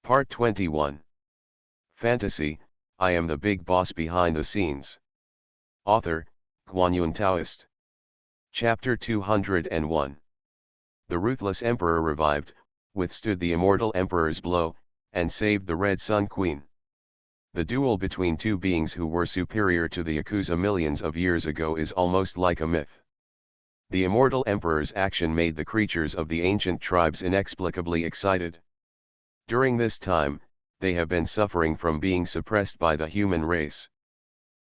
Part 21. Fantasy, I am the big boss behind the scenes. Author, Guanyun Taoist. Chapter 201. The ruthless emperor revived, withstood the immortal emperor's blow, and saved the Red Sun Queen. The duel between two beings who were superior to the Yakuza millions of years ago is almost like a myth. The immortal emperor's action made the creatures of the ancient tribes inexplicably excited. During this time, they have been suffering from being suppressed by the human race.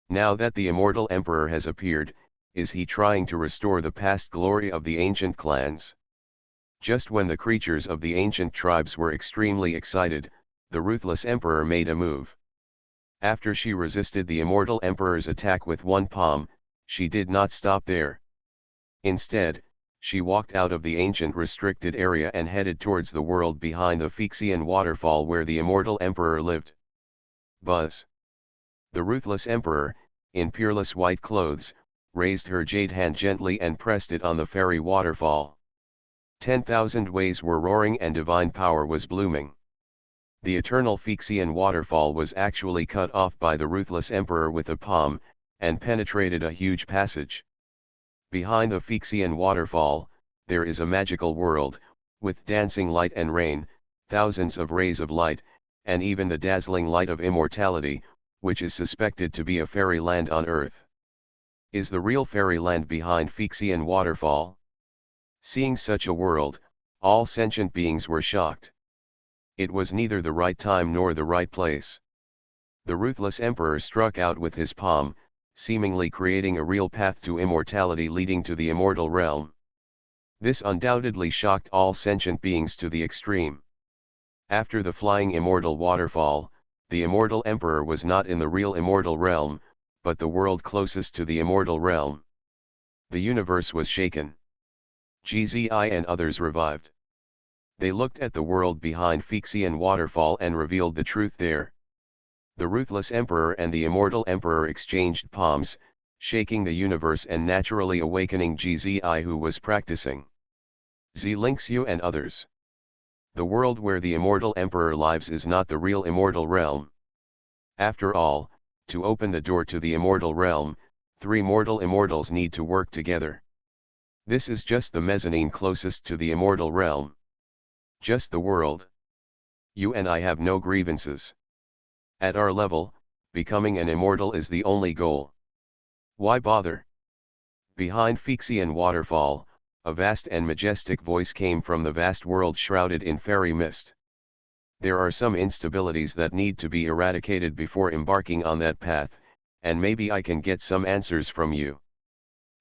Now that the immortal emperor has appeared, is he trying to restore the past glory of the ancient clans? Just when the creatures of the ancient tribes were extremely excited, the ruthless emperor made a move. After she resisted the immortal emperor's attack with one palm, she did not stop there. Instead, she walked out of the ancient restricted area and headed towards the world behind the Phyxian waterfall where the immortal emperor lived. Buzz. The ruthless emperor, in peerless white clothes, raised her jade hand gently and pressed it on the fairy waterfall. 10,000 waves were roaring and divine power was blooming. The eternal Phyxian waterfall was actually cut off by the ruthless emperor with a palm, and penetrated a huge passage. Behind the Phyxian waterfall, there is a magical world, with dancing light and rain, thousands of rays of light, and even the dazzling light of immortality, which is suspected to be a fairyland on earth. Is the real fairyland behind Phyxian waterfall? Seeing such a world, all sentient beings were shocked. It was neither the right time nor the right place. The ruthless emperor struck out with his palm, seemingly creating a real path to immortality leading to the immortal realm. This undoubtedly shocked all sentient beings to the extreme. After the flying immortal waterfall, the immortal emperor was not in the real immortal realm, but the world closest to the immortal realm. The universe was shaken. GZI and others revived. They looked at the world behind Phyxian waterfall and revealed the truth there. The ruthless emperor and the immortal emperor exchanged palms, shaking the universe and naturally awakening GZI who was practicing. Zlinxu and others. The world where the immortal emperor lives is not the real immortal realm. After all, to open the door to the immortal realm, three mortal immortals need to work together. This is just the mezzanine closest to the immortal realm. Just the world. You and I have no grievances. At our level, becoming an immortal is the only goal. Why bother? Behind Phyxian waterfall, a vast and majestic voice came from the vast world shrouded in fairy mist. There are some instabilities that need to be eradicated before embarking on that path, and maybe I can get some answers from you.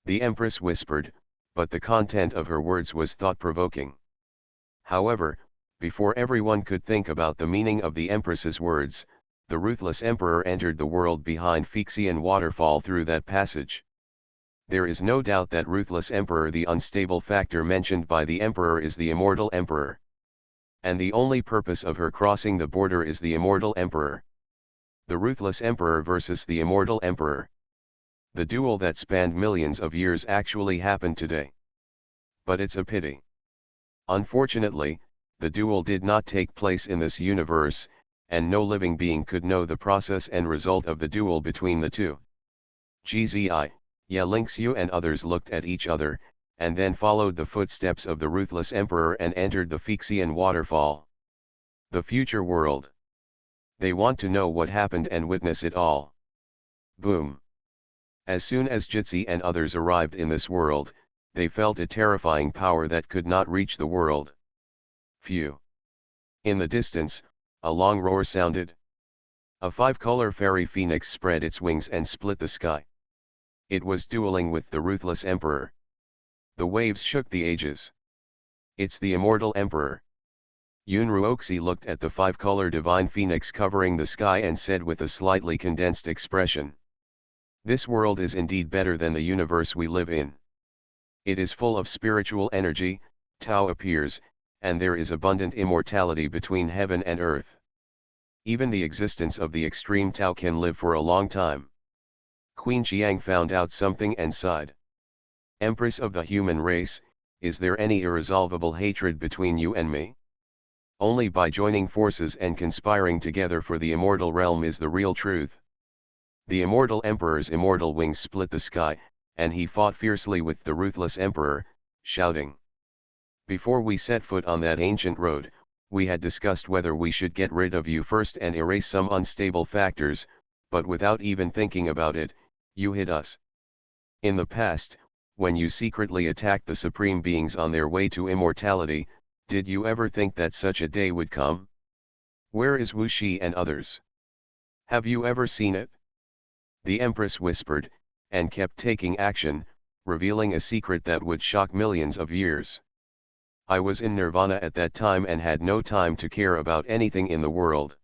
The Empress whispered, but the content of her words was thought-provoking. However, before everyone could think about the meaning of the Empress's words, the ruthless emperor entered the world behind Phyxian waterfall through that passage. There is no doubt that ruthless emperor, the unstable factor mentioned by the emperor, is the immortal emperor. And the only purpose of her crossing the border is the immortal emperor. The ruthless emperor versus the immortal emperor. The duel that spanned millions of years actually happened today. But it's a pity. Unfortunately, the duel did not take place in this universe, and no living being could know the process and result of the duel between the two. GZI, Zlinxu and others looked at each other, and then followed the footsteps of the ruthless emperor and entered the Phyxian waterfall. The future world. They want to know what happened and witness it all. Boom. As soon as Jitsi and others arrived in this world, they felt a terrifying power that could not reach the world. Phew. In the distance, a long roar sounded. A five-color fairy phoenix spread its wings and split the sky. It was dueling with the ruthless emperor. The waves shook the ages. It's the immortal emperor. Yunruoxi looked at the five-color divine phoenix covering the sky and said with a slightly condensed expression, "This world is indeed better than the universe we live in. It is full of spiritual energy, Tao appears, and there is abundant immortality between heaven and earth. Even the existence of the extreme Tao can live for a long time." Queen Qiang found out something and sighed. "Empress of the human race, is there any irresolvable hatred between you and me?" Only by joining forces and conspiring together for the immortal realm is the real truth. The immortal emperor's immortal wings split the sky, and he fought fiercely with the ruthless emperor, shouting. Before we set foot on that ancient road, we had discussed whether we should get rid of you first and erase some unstable factors, but without even thinking about it, you hit us. In the past, when you secretly attacked the supreme beings on their way to immortality, did you ever think that such a day would come? Where is Wu Shi and others? Have you ever seen it? The Empress whispered, and kept taking action, revealing a secret that would shock millions of years. I was in nirvana at that time and had no time to care about anything in the world.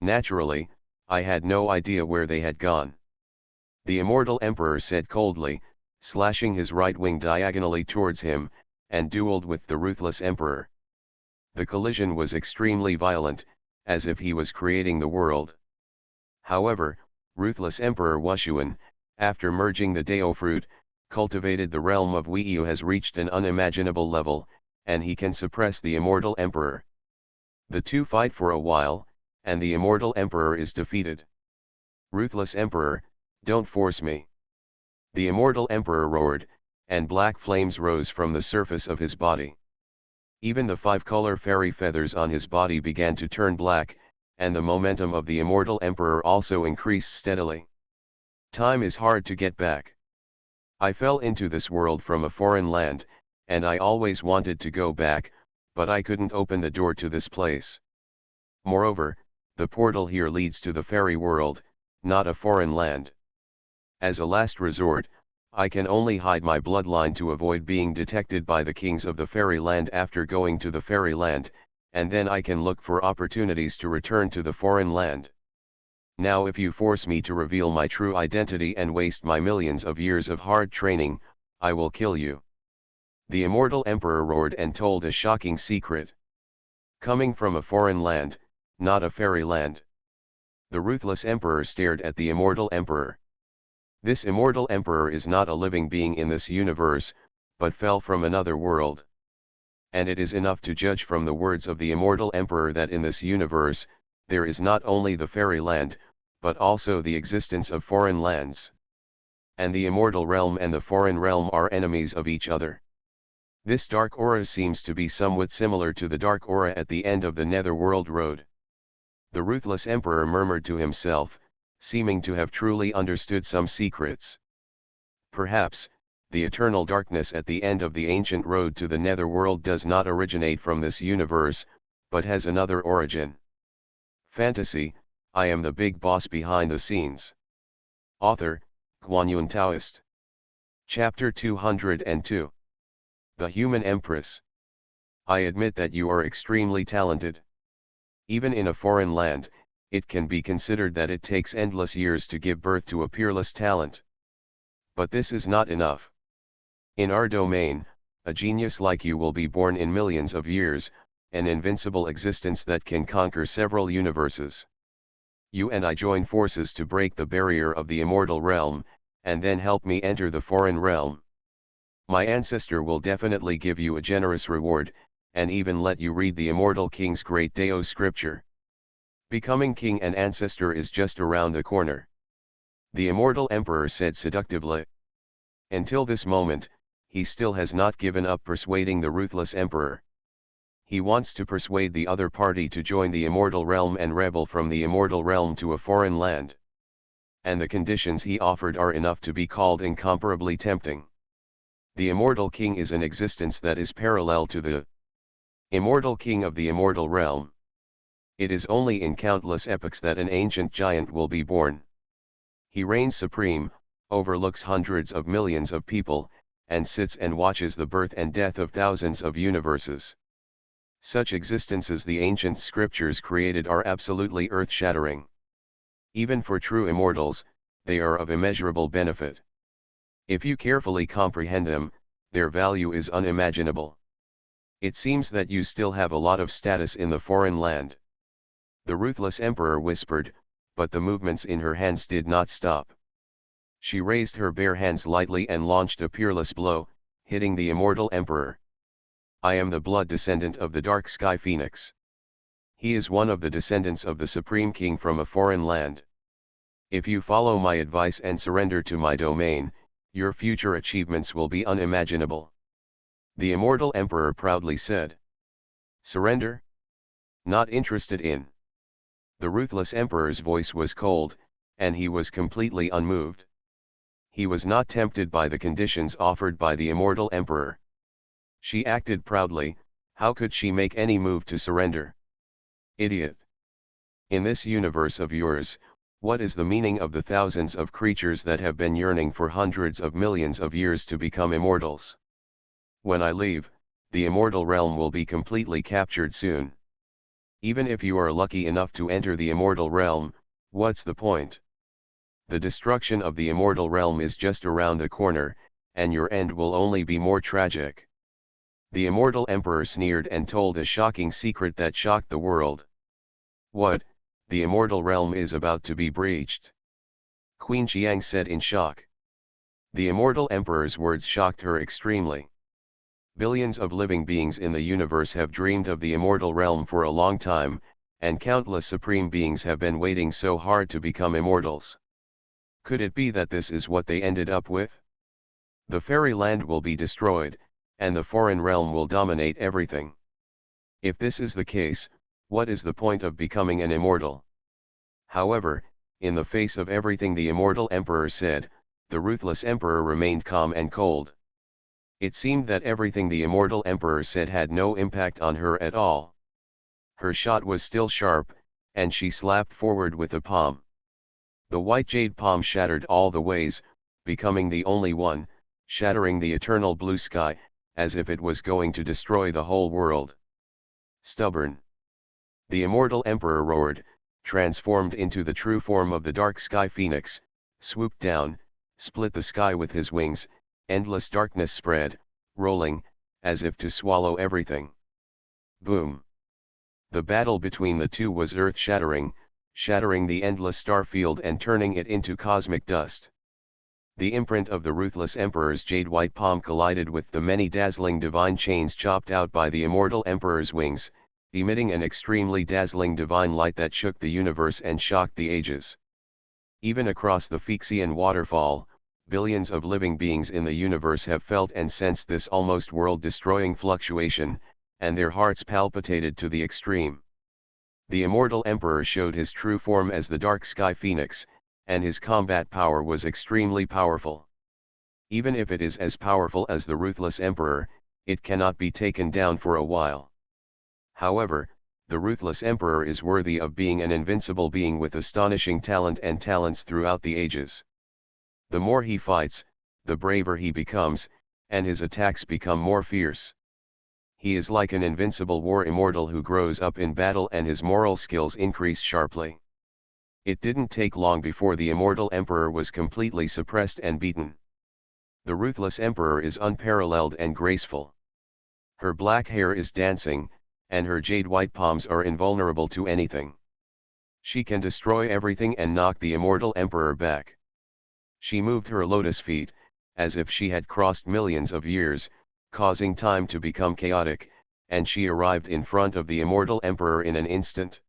Naturally, I had no idea where they had gone. The immortal emperor said coldly, slashing his right wing diagonally towards him, and dueled with the ruthless emperor. The collision was extremely violent, as if he was creating the world. However, ruthless Emperor Wushuan, after merging the Dao fruit, cultivated the realm of Weiyu has reached an unimaginable level, and he can suppress the immortal emperor. The two fight for a while, and the immortal emperor is defeated. Ruthless emperor, don't force me. The immortal emperor roared, and black flames rose from the surface of his body. Even the five-color fairy feathers on his body began to turn black, and the momentum of the immortal emperor also increased steadily. Time is hard to get back. I fell into this world from a foreign land, and I always wanted to go back, but I couldn't open the door to this place. Moreover, the portal here leads to the fairy world, not a foreign land. As a last resort, I can only hide my bloodline to avoid being detected by the kings of the fairy land after going to the fairy land, and then I can look for opportunities to return to the foreign land. Now if you force me to reveal my true identity and waste my millions of years of hard training, I will kill you. The immortal emperor roared and told a shocking secret. Coming from a foreign land, not a fairy land. The ruthless emperor stared at the immortal emperor. This immortal emperor is not a living being in this universe, but fell from another world. And it is enough to judge from the words of the immortal emperor that in this universe, there is not only the fairy land, but also the existence of foreign lands. And the immortal realm and the foreign realm are enemies of each other. This dark aura seems to be somewhat similar to the dark aura at the end of the Netherworld Road. The ruthless emperor murmured to himself, seeming to have truly understood some secrets. Perhaps, the eternal darkness at the end of the ancient road to the netherworld does not originate from this universe, but has another origin. Fantasy, I am the big boss behind the scenes. Author, Guanyun Taoist. Chapter 202. The Human Empress. I admit that you are extremely talented. Even in a foreign land, it can be considered that it takes endless years to give birth to a peerless talent. But this is not enough. In our domain, a genius like you will be born in millions of years, an invincible existence that can conquer several universes. You and I join forces to break the barrier of the immortal realm, and then help me enter the foreign realm. My ancestor will definitely give you a generous reward, and even let you read the immortal king's great Dao scripture. Becoming king and ancestor is just around the corner. The immortal emperor said seductively. Until this moment, he still has not given up persuading the ruthless emperor. He wants to persuade the other party to join the immortal realm and rebel from the immortal realm to a foreign land. And the conditions he offered are enough to be called incomparably tempting. The immortal king is an existence that is parallel to the immortal king of the immortal realm. It is only in countless epochs that an ancient giant will be born. He reigns supreme, overlooks hundreds of millions of people, and sits and watches the birth and death of thousands of universes. Such existences the ancient scriptures created are absolutely earth-shattering. Even for true immortals, they are of immeasurable benefit. If you carefully comprehend them, their value is unimaginable. It seems that you still have a lot of status in the foreign land. The ruthless emperor whispered, but the movements in her hands did not stop. She raised her bare hands lightly and launched a peerless blow, hitting the immortal emperor. I am the blood descendant of the dark sky phoenix. He is one of the descendants of the Supreme King from a foreign land. If you follow my advice and surrender to my domain, your future achievements will be unimaginable. The immortal emperor proudly said. Surrender? Not interested in. The ruthless emperor's voice was cold, and he was completely unmoved. He was not tempted by the conditions offered by the immortal emperor. She acted proudly. How could she make any move to surrender? Idiot. In this universe of yours, what is the meaning of the thousands of creatures that have been yearning for hundreds of millions of years to become immortals? When I leave, the immortal realm will be completely captured soon. Even if you are lucky enough to enter the immortal realm, what's the point? The destruction of the immortal realm is just around the corner, and your end will only be more tragic. The immortal emperor sneered and told a shocking secret that shocked the world. What? The immortal realm is about to be breached? Queen Xiang said in shock. The immortal emperor's words shocked her extremely. Billions of living beings in the universe have dreamed of the immortal realm for a long time, and countless supreme beings have been waiting so hard to become immortals. Could it be that this is what they ended up with? The fairyland will be destroyed, and the foreign realm will dominate everything. If this is the case, what is the point of becoming an immortal? However, in the face of everything the immortal emperor said, the ruthless emperor remained calm and cold. It seemed that everything the immortal emperor said had no impact on her at all. Her shot was still sharp, and she slapped forward with a palm. The white jade palm shattered all the ways, becoming the only one, shattering the eternal blue sky, as if it was going to destroy the whole world. Stubborn. The immortal emperor roared, transformed into the true form of the dark sky phoenix, swooped down, split the sky with his wings. Endless darkness spread, rolling, as if to swallow everything. Boom. The battle between the two was earth-shattering, shattering the endless star field and turning it into cosmic dust. The imprint of the ruthless emperor's jade-white palm collided with the many dazzling divine chains chopped out by the immortal emperor's wings, emitting an extremely dazzling divine light that shook the universe and shocked the ages. Even across the Phyxian waterfall, billions of living beings in the universe have felt and sensed this almost world-destroying fluctuation, and their hearts palpitated to the extreme. The immortal emperor showed his true form as the dark sky phoenix, and his combat power was extremely powerful. Even if it is as powerful as the ruthless emperor, it cannot be taken down for a while. However, the ruthless emperor is worthy of being an invincible being with astonishing talent and talents throughout the ages. The more he fights, the braver he becomes, and his attacks become more fierce. He is like an invincible war immortal who grows up in battle and his moral skills increase sharply. It didn't take long before the immortal emperor was completely suppressed and beaten. The ruthless emperor is unparalleled and graceful. Her black hair is dancing, and her jade-white palms are invulnerable to anything. She can destroy everything and knock the immortal emperor back. She moved her lotus feet, as if she had crossed millions of years, causing time to become chaotic, and she arrived in front of the immortal emperor in an instant.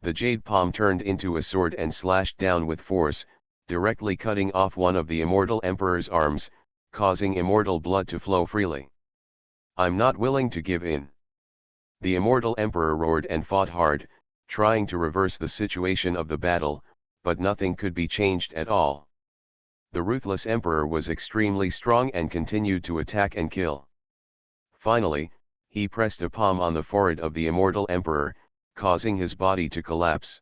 The jade palm turned into a sword and slashed down with force, directly cutting off one of the immortal emperor's arms, causing immortal blood to flow freely. I'm not willing to give in. The immortal emperor roared and fought hard, trying to reverse the situation of the battle, but nothing could be changed at all. The ruthless emperor was extremely strong and continued to attack and kill. Finally, he pressed a palm on the forehead of the immortal emperor, causing his body to collapse.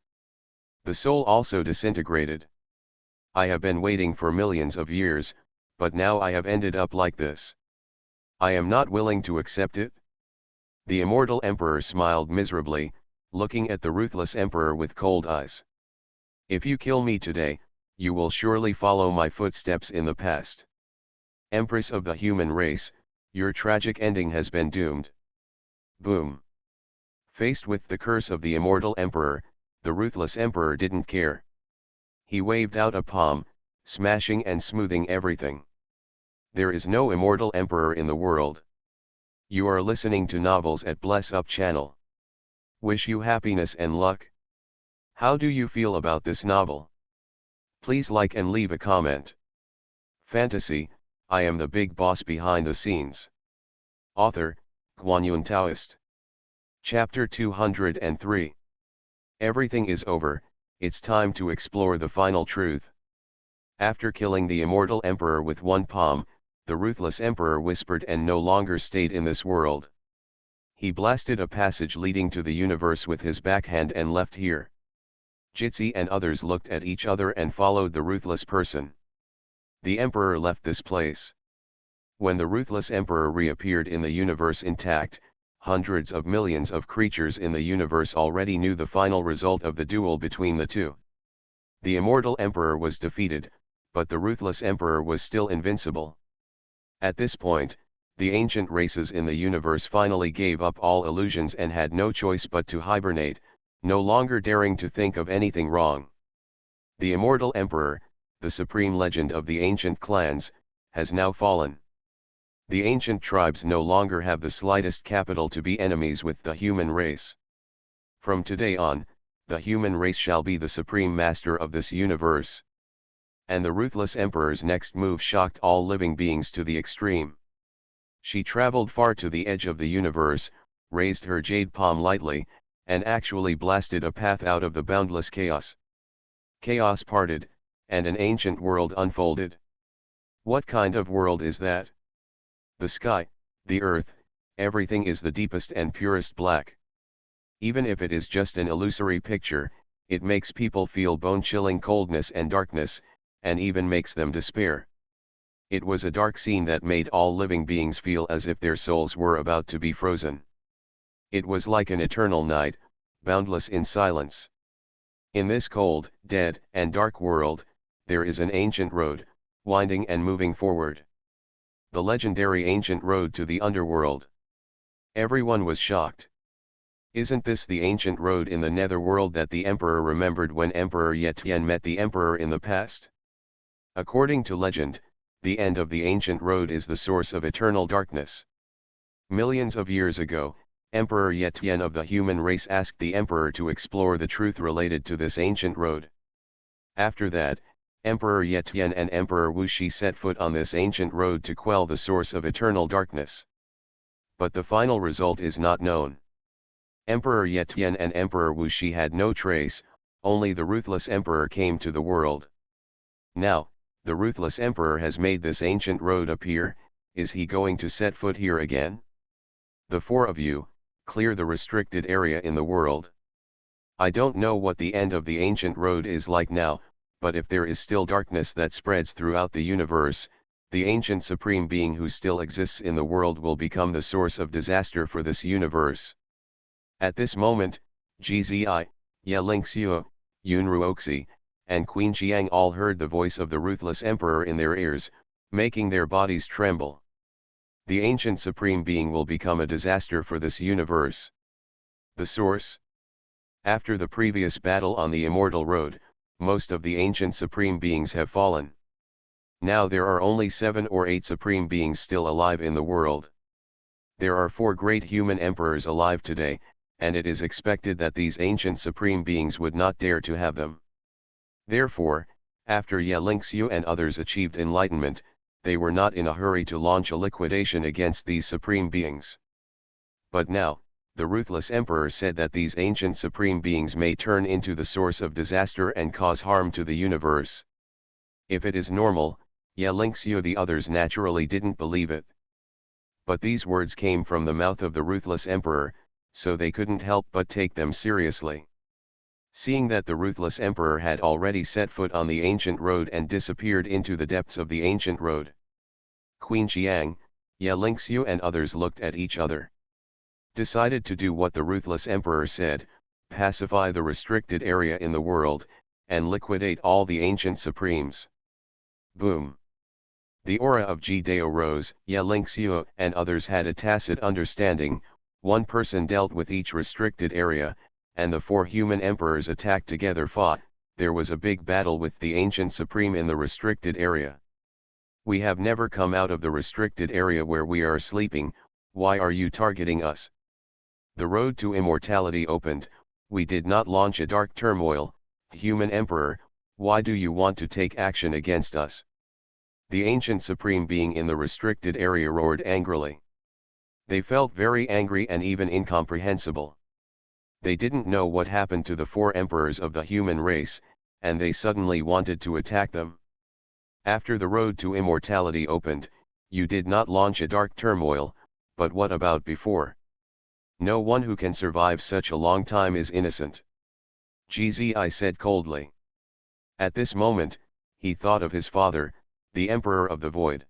The soul also disintegrated. I have been waiting for millions of years, but now I have ended up like this. I am not willing to accept it. The immortal emperor smiled miserably, looking at the ruthless emperor with cold eyes. If you kill me today, you will surely follow my footsteps in the past. Empress of the human race, your tragic ending has been doomed. Boom. Faced with the curse of the immortal emperor, the ruthless emperor didn't care. He waved out a palm, smashing and smoothing everything. There is no immortal emperor in the world. You are listening to novels at Bless Up channel. Wish you happiness and luck. How do you feel about this novel? Please like and leave a comment. Fantasy, I am the big boss behind the scenes. Author, Guanyun Taoist. Chapter 203. Everything is over, it's time to explore the final truth. After killing the immortal emperor with one palm, the ruthless emperor whispered and no longer stayed in this world. He blasted a passage leading to the universe with his backhand and left here. Jitsi and others looked at each other and followed the ruthless person. The emperor left this place. When the ruthless emperor reappeared in the universe intact, hundreds of millions of creatures in the universe already knew the final result of the duel between the two. The immortal emperor was defeated, but the ruthless emperor was still invincible. At this point, the ancient races in the universe finally gave up all illusions and had no choice but to hibernate, no longer daring to think of anything wrong. The immortal emperor, the supreme legend of the ancient clans, has now fallen. The ancient tribes no longer have the slightest capital to be enemies with the human race. From today on, the human race shall be the supreme master of this universe. And the ruthless emperor's next move shocked all living beings to the extreme. She traveled far to the edge of the universe, raised her jade palm lightly, and actually blasted a path out of the boundless chaos. Chaos parted, and an ancient world unfolded. What kind of world is that? The sky, the earth, everything is the deepest and purest black. Even if it is just an illusory picture, it makes people feel bone-chilling coldness and darkness, and even makes them despair. It was a dark scene that made all living beings feel as if their souls were about to be frozen. It was like an eternal night, boundless in silence. In this cold, dead, and dark world, there is an ancient road, winding and moving forward. The legendary ancient road to the underworld. Everyone was shocked. Isn't this the ancient road in the netherworld that the emperor remembered when Emperor Ye Tian met the emperor in the past? According to legend, the end of the ancient road is the source of eternal darkness. Millions of years ago, Emperor Ye Tian of the human race asked the emperor to explore the truth related to this ancient road. After that, Emperor Ye Tian and Emperor Wu Shi set foot on this ancient road to quell the source of eternal darkness. But the final result is not known. Emperor Ye Tian and Emperor Wu Shi had no trace, only the ruthless emperor came to the world. Now, the ruthless emperor has made this ancient road appear. Is he going to set foot here again? The four of you, clear the restricted area in the world. I don't know what the end of the ancient road is like now, but if there is still darkness that spreads throughout the universe, the ancient supreme being who still exists in the world will become the source of disaster for this universe. At this moment, Gzi, Ye Lingxiu, Yunru Oxi, and Queen Qiang all heard the voice of the ruthless emperor in their ears, making their bodies tremble. The ancient supreme being will become a disaster for this universe. The source? After the previous battle on the immortal road, most of the ancient supreme beings have fallen. Now there are only 7 or 8 supreme beings still alive in the world. There are 4 great human emperors alive today, and it is expected that these ancient supreme beings would not dare to have them. Therefore, after Ye Lingxiu and others achieved enlightenment, they were not in a hurry to launch a liquidation against these supreme beings. But now, the ruthless emperor said that these ancient supreme beings may turn into the source of disaster and cause harm to the universe. If it is normal, Ye Lingxiu the others naturally didn't believe it. But these words came from the mouth of the ruthless emperor, so they couldn't help but take them seriously. Seeing that the ruthless emperor had already set foot on the ancient road and disappeared into the depths of the ancient road, Queen Qiang, Ye Lingxiu and others looked at each other. Decided to do what the ruthless emperor said, pacify the restricted area in the world, and liquidate all the ancient supremes. Boom! The aura of Ji-Dao rose. Ye Lingxiu and others had a tacit understanding. One person dealt with each restricted area, and the 4 human emperors attacked together fought. There was a big battle with the ancient supreme in the restricted area. We have never come out of the restricted area where we are sleeping. Why are you targeting us? The road to immortality opened. We did not launch a dark turmoil. Human Emperor, why do you want to take action against us? The ancient supreme being in the restricted area roared angrily. They felt very angry and even incomprehensible. They didn't know what happened to the four emperors of the human race, and they suddenly wanted to attack them. After the road to immortality opened, you did not launch a dark turmoil, but what about before? No one who can survive such a long time is innocent. Gzi said coldly. At this moment, he thought of his father, the Emperor of the Void.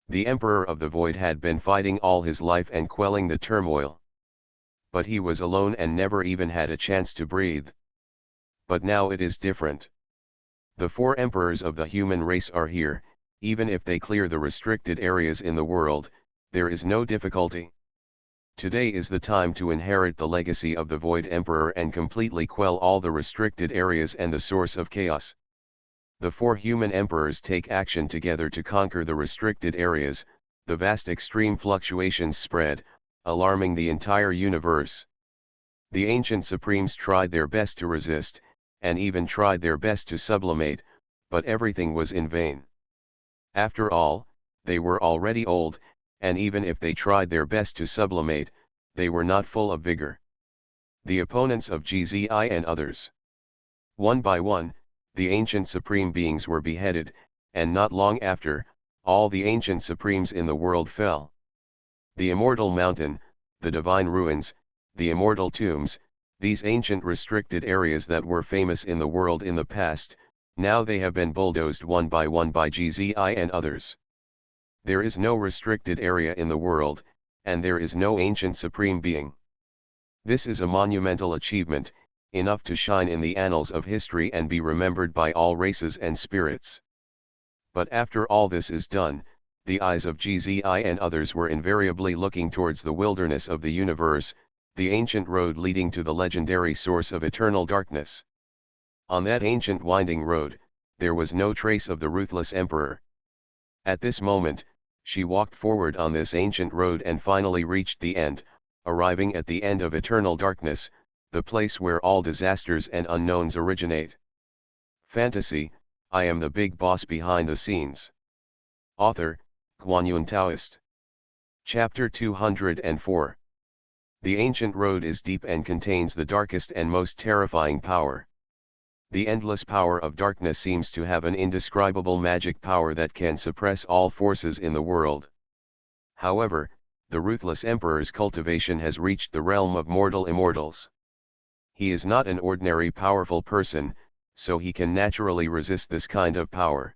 The Emperor of the Void had been fighting all his life and quelling the turmoil. But he was alone and never even had a chance to breathe. But now it is different. The four emperors of the human race are here. Even if they clear the restricted areas in the world, there is no difficulty. Today is the time to inherit the legacy of the Void Emperor and completely quell all the restricted areas and the source of chaos. The four human emperors take action together to conquer the restricted areas. The vast extreme fluctuations spread, alarming the entire universe. The ancient supremes tried their best to resist, and even tried their best to sublimate, but everything was in vain. After all, they were already old, and even if they tried their best to sublimate, they were not full of vigor. The opponents of Gzi and others. One by one, the ancient supreme beings were beheaded, and not long after, all the ancient supremes in the world fell. The immortal mountain, the divine ruins, the immortal tombs, these ancient restricted areas that were famous in the world in the past, now they have been bulldozed one by Gzi and others. There is no restricted area in the world, and there is no ancient supreme being. This is a monumental achievement, enough to shine in the annals of history and be remembered by all races and spirits. But after all this is done, the eyes of Gzi and others were invariably looking towards the wilderness of the universe, the ancient road leading to the legendary source of eternal darkness. On that ancient winding road, there was no trace of the ruthless emperor. At this moment, she walked forward on this ancient road and finally reached the end, arriving at the end of eternal darkness, the place where all disasters and unknowns originate. Fantasy, I am the big boss behind the scenes. Author, Guanyun Taoist. Chapter 204. The ancient road is deep and contains the darkest and most terrifying power. The endless power of darkness seems to have an indescribable magic power that can suppress all forces in the world. However, the ruthless emperor's cultivation has reached the realm of mortal immortals. He is not an ordinary powerful person, so he can naturally resist this kind of power.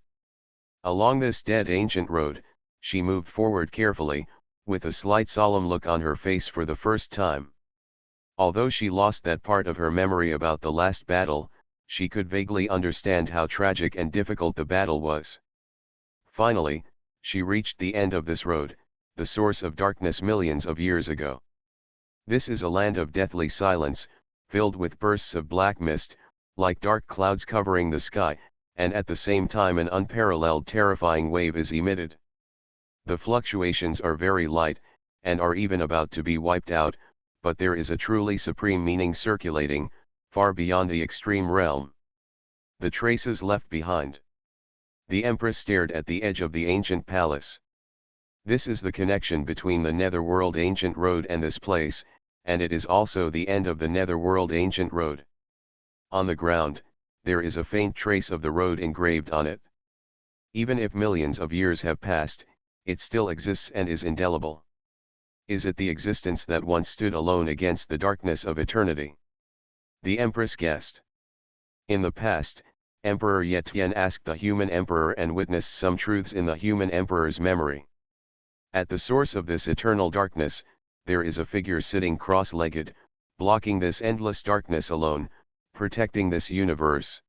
Along this dead ancient road, she moved forward carefully, with a slight solemn look on her face for the first time. Although she lost that part of her memory about the last battle, she could vaguely understand how tragic and difficult the battle was. Finally, she reached the end of this road, the source of darkness millions of years ago. This is a land of deathly silence, filled with bursts of black mist, like dark clouds covering the sky, and at the same time an unparalleled terrifying wave is emitted. The fluctuations are very light, and are even about to be wiped out, but there is a truly supreme meaning circulating, far beyond the extreme realm. The traces left behind. The Empress stared at the edge of the ancient palace. This is the connection between the Netherworld Ancient Road and this place, and it is also the end of the Netherworld Ancient Road. On the ground, there is a faint trace of the road engraved on it. Even if millions of years have passed, it still exists and is indelible. Is it the existence that once stood alone against the darkness of eternity? The Empress guessed. In the past, Emperor Yetian asked the human emperor and witnessed some truths in the human emperor's memory. At the source of this eternal darkness, there is a figure sitting cross-legged, blocking this endless darkness alone, protecting this universe.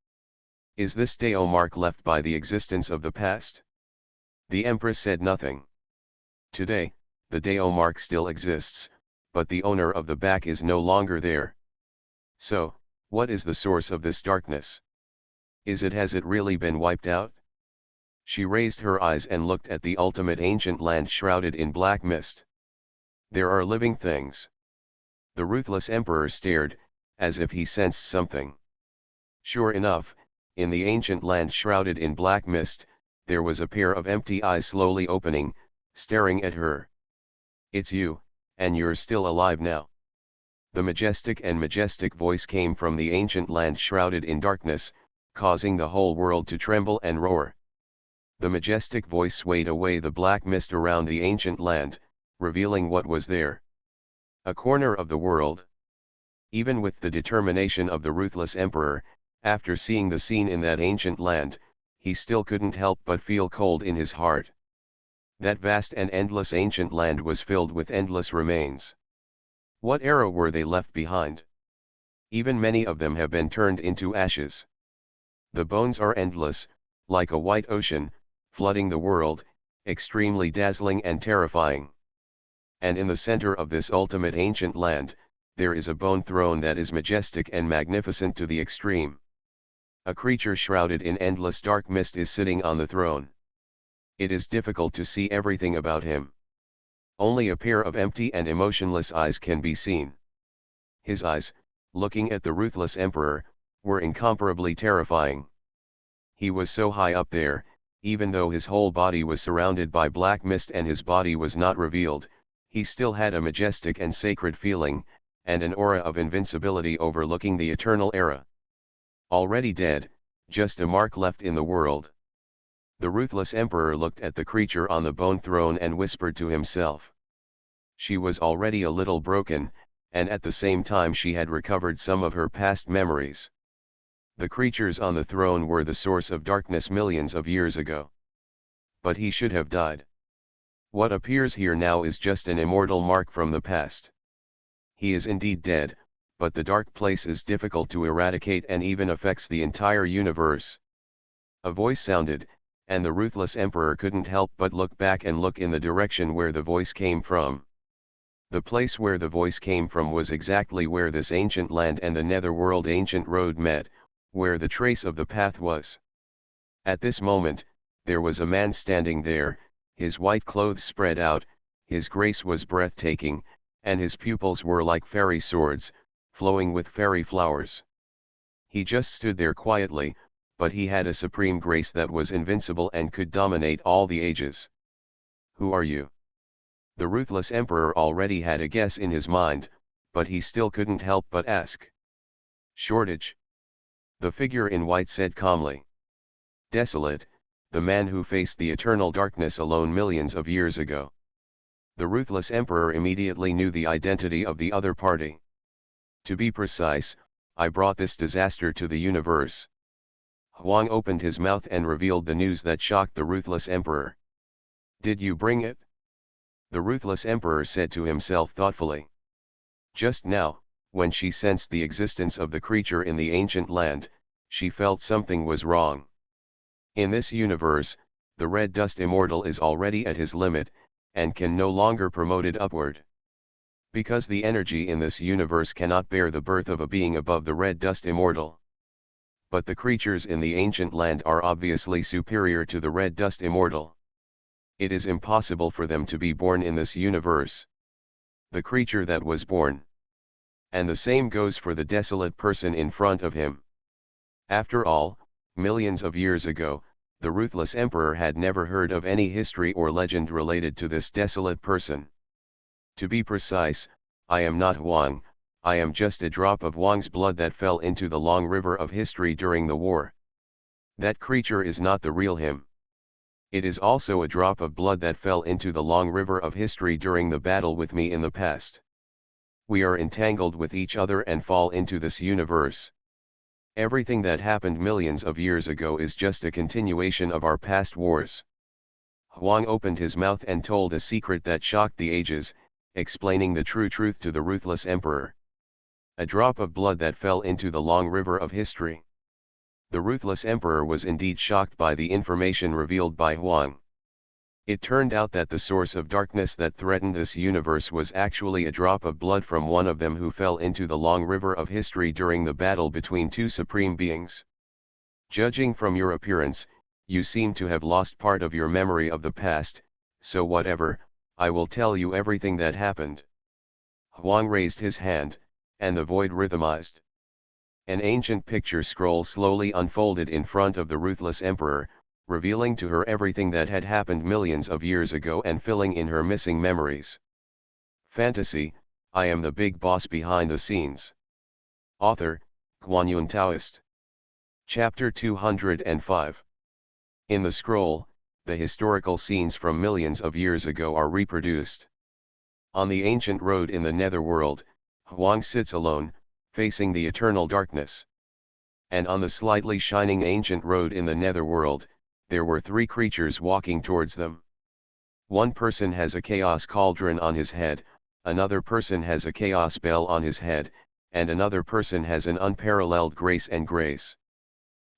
Is this Dao mark left by the existence of the past? The Empress said nothing. Today, the Dao mark still exists, but the owner of the back is no longer there. So, what is the source of this darkness? Has it really been wiped out? She raised her eyes and looked at the ultimate ancient land shrouded in black mist. There are living things. The ruthless emperor stared, as if he sensed something. Sure enough, in the ancient land shrouded in black mist, there was a pair of empty eyes slowly opening, staring at her. "It's you, and you're still alive now." The majestic voice came from the ancient land shrouded in darkness, causing the whole world to tremble and roar. The majestic voice swayed away the black mist around the ancient land, revealing what was there. A corner of the world. Even with the determination of the ruthless emperor, after seeing the scene in that ancient land, he still couldn't help but feel cold in his heart. That vast and endless ancient land was filled with endless remains. What era were they left behind? Even many of them have been turned into ashes. The bones are endless, like a white ocean, flooding the world, extremely dazzling and terrifying. And in the center of this ultimate ancient land, there is a bone throne that is majestic and magnificent to the extreme. A creature shrouded in endless dark mist is sitting on the throne. It is difficult to see everything about him. Only a pair of empty and emotionless eyes can be seen. His eyes, looking at the ruthless emperor, were incomparably terrifying. He was so high up there, even though his whole body was surrounded by black mist and his body was not revealed, he still had a majestic and sacred feeling, and an aura of invincibility overlooking the eternal era. Already dead, just a mark left in the world. The ruthless emperor looked at the creature on the bone throne and whispered to himself. She was already a little broken, and at the same time she had recovered some of her past memories. The creatures on the throne were the source of darkness millions of years ago. But he should have died. What appears here now is just an immortal mark from the past. He is indeed dead, but the dark place is difficult to eradicate and even affects the entire universe. A voice sounded, and the ruthless emperor couldn't help but look back and look in the direction where the voice came from. The place where the voice came from was exactly where this ancient land and the netherworld ancient road met, where the trace of the path was. At this moment, there was a man standing there, his white clothes spread out, his grace was breathtaking, and his pupils were like fairy swords, flowing with fairy flowers. He just stood there quietly, but he had a supreme grace that was invincible and could dominate all the ages. "Who are you?" The ruthless emperor already had a guess in his mind, but he still couldn't help but ask. "Shortage." The figure in white said calmly. "Desolate, the man who faced the eternal darkness alone millions of years ago." The ruthless emperor immediately knew the identity of the other party. "To be precise, I brought this disaster to the universe." Huang opened his mouth and revealed the news that shocked the ruthless emperor. "Did you bring it?" The ruthless emperor said to himself thoughtfully. Just now, when she sensed the existence of the creature in the ancient land, she felt something was wrong. In this universe, the red dust immortal is already at his limit, and can no longer promote it upward. Because the energy in this universe cannot bear the birth of a being above the red dust immortal. But the creatures in the ancient land are obviously superior to the red dust immortal. It is impossible for them to be born in this universe. The creature that was born. And the same goes for the desolate person in front of him. After all, millions of years ago, the ruthless emperor had never heard of any history or legend related to this desolate person. To be precise, I am not Huang, I am just a drop of Huang's blood that fell into the long river of history during the war. That creature is not the real him. It is also a drop of blood that fell into the long river of history during the battle with me in the past. We are entangled with each other and fall into this universe. Everything that happened millions of years ago is just a continuation of our past wars." Huang opened his mouth and told a secret that shocked the ages, explaining the true truth to the ruthless emperor. A drop of blood that fell into the long river of history. The ruthless emperor was indeed shocked by the information revealed by Huang. It turned out that the source of darkness that threatened this universe was actually a drop of blood from one of them who fell into the long river of history during the battle between two supreme beings. "Judging from your appearance, you seem to have lost part of your memory of the past, so whatever, I will tell you everything that happened." Huang raised his hand, and the void rhythmized. An ancient picture scroll slowly unfolded in front of the ruthless emperor, revealing to her everything that had happened millions of years ago and filling in her missing memories. Fantasy, I am the big boss behind the scenes. Author, Guanyun Taoist. Chapter 205. In the scroll, the historical scenes from millions of years ago are reproduced. On the ancient road in the netherworld, Huang sits alone, facing the eternal darkness. And on the slightly shining ancient road in the netherworld, there were three creatures walking towards them. One person has a chaos cauldron on his head, another person has a chaos bell on his head, and another person has an unparalleled grace and grace.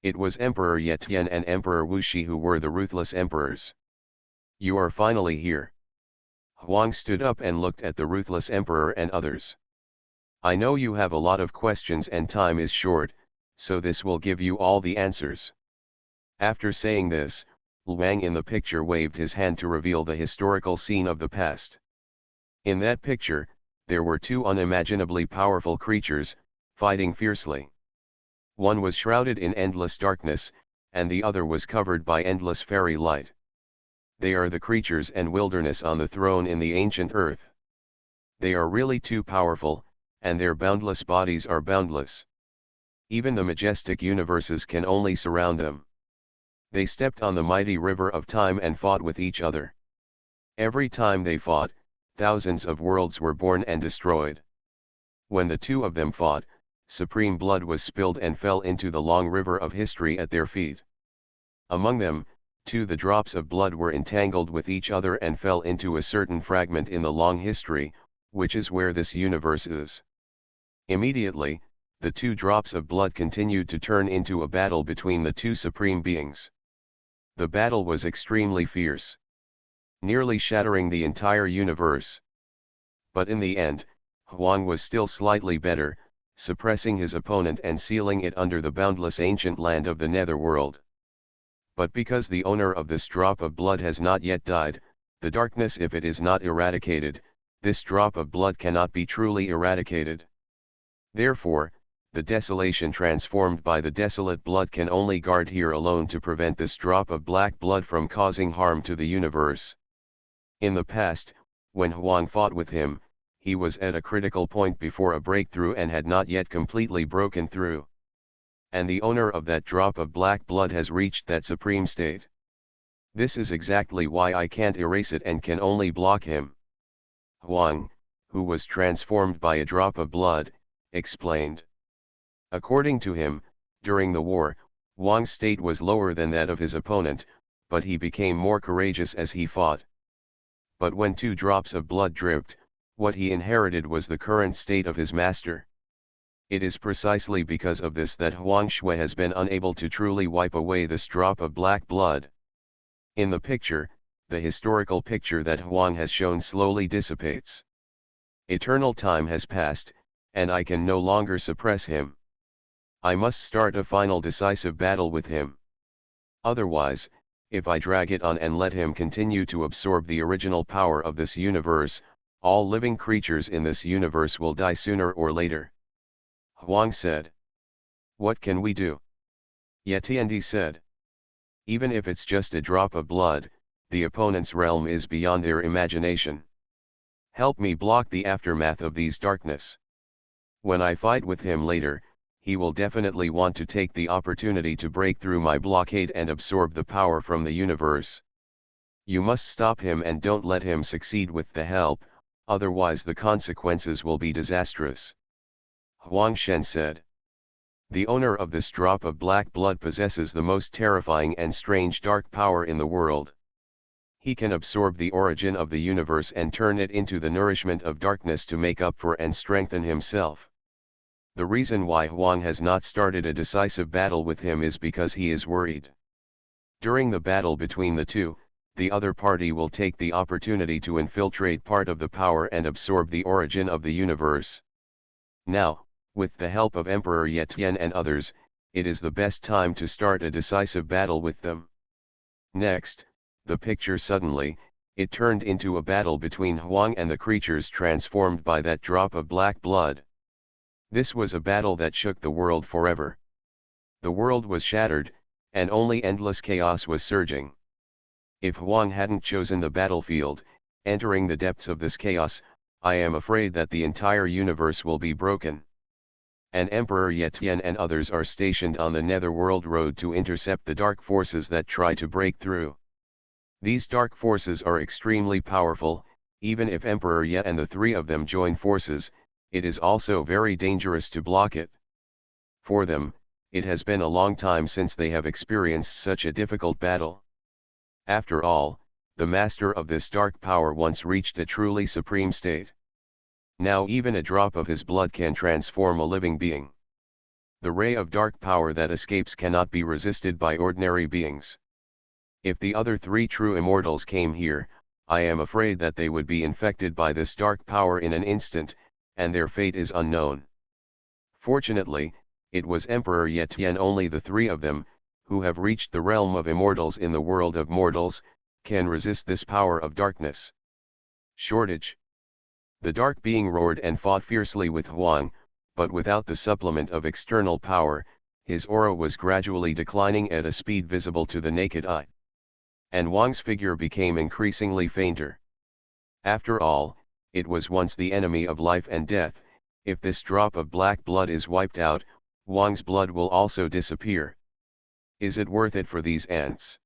It was Emperor Yetian and Emperor Wuxi who were the ruthless emperors. You are finally here. Huang stood up and looked at the ruthless emperor and others. I know you have a lot of questions and time is short, so this will give you all the answers. After saying this, Luang in the picture waved his hand to reveal the historical scene of the past. In that picture, there were two unimaginably powerful creatures, fighting fiercely. One was shrouded in endless darkness, and the other was covered by endless fairy light. They are the creatures and wilderness on the throne in the ancient earth. They are really too powerful, and their boundless bodies are boundless. Even the majestic universes can only surround them. They stepped on the mighty river of time and fought with each other. Every time they fought, thousands of worlds were born and destroyed. When the two of them fought, supreme blood was spilled and fell into the long river of history at their feet. Among them, too, the drops of blood were entangled with each other and fell into a certain fragment in the long history, which is where this universe is. Immediately, the two drops of blood continued to turn into a battle between the two supreme beings. The battle was extremely fierce, nearly shattering the entire universe. But in the end, Huang was still slightly better, suppressing his opponent and sealing it under the boundless ancient land of the netherworld. But because the owner of this drop of blood has not yet died, the darkness, if it is not eradicated, this drop of blood cannot be truly eradicated. Therefore, the desolation transformed by the desolate blood can only guard here alone to prevent this drop of black blood from causing harm to the universe. In the past, when Huang fought with him, he was at a critical point before a breakthrough and had not yet completely broken through. And the owner of that drop of black blood has reached that supreme state. This is exactly why I can't erase it and can only block him. Huang, who was transformed by a drop of blood, explained. According to him, during the war, Huang's state was lower than that of his opponent, but he became more courageous as he fought. But when two drops of blood dripped, what he inherited was the current state of his master. It is precisely because of this that Huang Shui has been unable to truly wipe away this drop of black blood. In the picture, the historical picture that Huang has shown slowly dissipates. Eternal time has passed, and I can no longer suppress him. I must start a final decisive battle with him. Otherwise, if I drag it on and let him continue to absorb the original power of this universe, all living creatures in this universe will die sooner or later. Huang said. What can we do? Yetiandi said. Even if it's just a drop of blood, the opponent's realm is beyond their imagination. Help me block the aftermath of these darkness. When I fight with him later, he will definitely want to take the opportunity to break through my blockade and absorb the power from the universe. You must stop him and don't let him succeed with the help, otherwise the consequences will be disastrous. Huang Shen said. The owner of this drop of black blood possesses the most terrifying and strange dark power in the world. He can absorb the origin of the universe and turn it into the nourishment of darkness to make up for and strengthen himself. The reason why Huang has not started a decisive battle with him is because he is worried. During the battle between the two, the other party will take the opportunity to infiltrate part of the power and absorb the origin of the universe. Now, with the help of Emperor Yetian and others, it is the best time to start a decisive battle with them. Next, the picture suddenly, It turned into a battle between Huang and the creatures transformed by that drop of black blood. This was a battle that shook the world forever. The world was shattered, and only endless chaos was surging. If Huang hadn't chosen the battlefield, entering the depths of this chaos, I am afraid that the entire universe will be broken. And Emperor Yetian and others are stationed on the Netherworld Road to intercept the dark forces that try to break through. These dark forces are extremely powerful. Even if Emperor Ye and the three of them join forces, it is also very dangerous to block it. For them, it has been a long time since they have experienced such a difficult battle. After all, the master of this dark power once reached a truly supreme state. Now even a drop of his blood can transform a living being. The ray of dark power that escapes cannot be resisted by ordinary beings. If the other three true immortals came here, I am afraid that they would be infected by this dark power in an instant, and their fate is unknown. Fortunately, it was Emperor Yetian, only the three of them, who have reached the realm of immortals in the world of mortals, can resist this power of darkness. Shortage. The dark being roared and fought fiercely with Huang, but without the supplement of external power, his aura was gradually declining at a speed visible to the naked eye. And Huang's figure became increasingly fainter. After all, it was once the enemy of life and death. If this drop of black blood is wiped out, Huang's blood will also disappear. Is it worth it for these ants?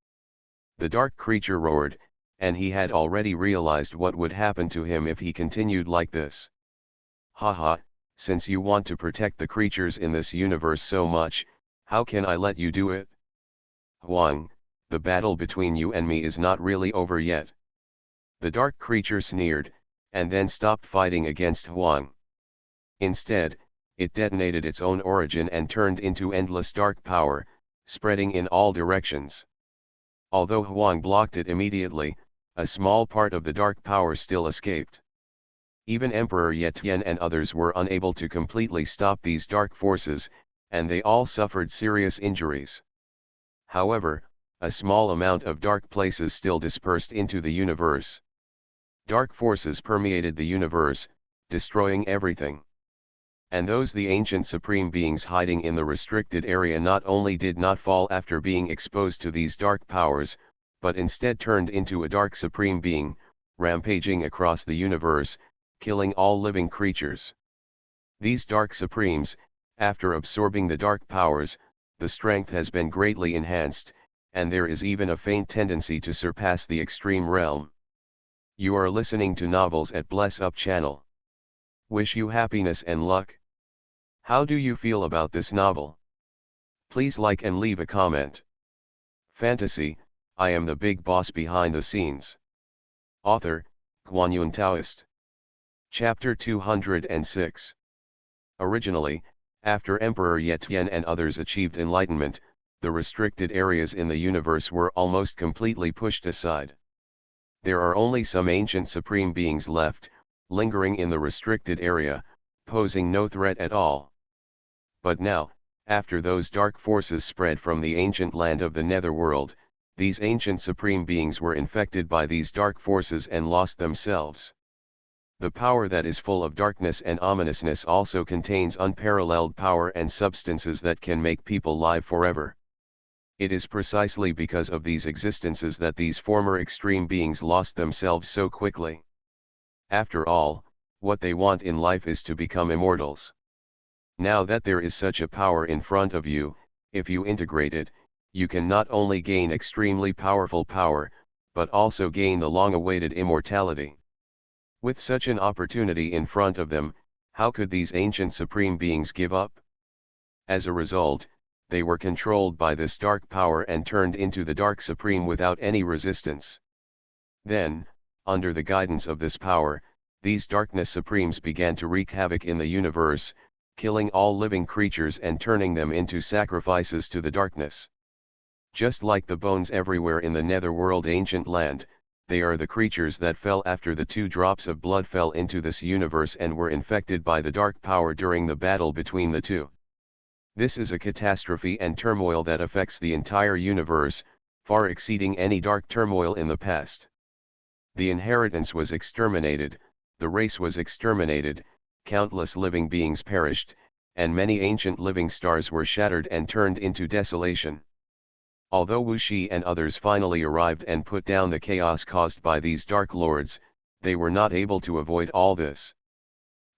The dark creature roared, and he had already realized what would happen to him if he continued like this. Haha, since you want to protect the creatures in this universe so much, how can I let you do it? Huang, the battle between you and me is not really over yet. The dark creature sneered, and then stopped fighting against Huang. Instead, it detonated its own origin and turned into endless dark power, spreading in all directions. Although Huang blocked it immediately, a small part of the dark power still escaped. Even Emperor Yetian and others were unable to completely stop these dark forces, and they all suffered serious injuries. However, a small amount of dark places still dispersed into the universe. Dark forces permeated the universe, destroying everything. And the ancient supreme beings hiding in the restricted area not only did not fall after being exposed to these dark powers, but instead turned into a dark supreme being, rampaging across the universe, killing all living creatures. These dark supremes, after absorbing the dark powers, the strength has been greatly enhanced, and there is even a faint tendency to surpass the extreme realm. You are listening to Novels at Bless Up channel. Wish you happiness and luck. How do you feel about this novel? Please like and leave a comment. Fantasy, I am the big boss behind the scenes. Author, Guanyun Taoist. Chapter 206. Originally, after Emperor Yetian and others achieved enlightenment, the restricted areas in the universe were almost completely pushed aside. There are only some ancient supreme beings left, lingering in the restricted area, posing no threat at all. But now, after those dark forces spread from the ancient land of the Netherworld, these ancient supreme beings were infected by these dark forces and lost themselves. The power that is full of darkness and ominousness also contains unparalleled power and substances that can make people live forever. It is precisely because of these existences that these former extreme beings lost themselves so quickly. After all, what they want in life is to become immortals. Now that there is such a power in front of you, if you integrate it, you can not only gain extremely powerful power, but also gain the long-awaited immortality. With such an opportunity in front of them, how could these ancient supreme beings give up? As a result, they were controlled by this dark power and turned into the dark supreme without any resistance. Then, under the guidance of this power, these darkness supremes began to wreak havoc in the universe, killing all living creatures and turning them into sacrifices to the darkness. Just like the bones everywhere in the Netherworld ancient land, they are the creatures that fell after the 2 drops of blood fell into this universe and were infected by the dark power during the battle between the two. This is a catastrophe and turmoil that affects the entire universe, far exceeding any dark turmoil in the past. The inheritance was exterminated, the race was exterminated, countless living beings perished, and many ancient living stars were shattered and turned into desolation. Although Wu Shi and others finally arrived and put down the chaos caused by these Dark Lords, they were not able to avoid all this.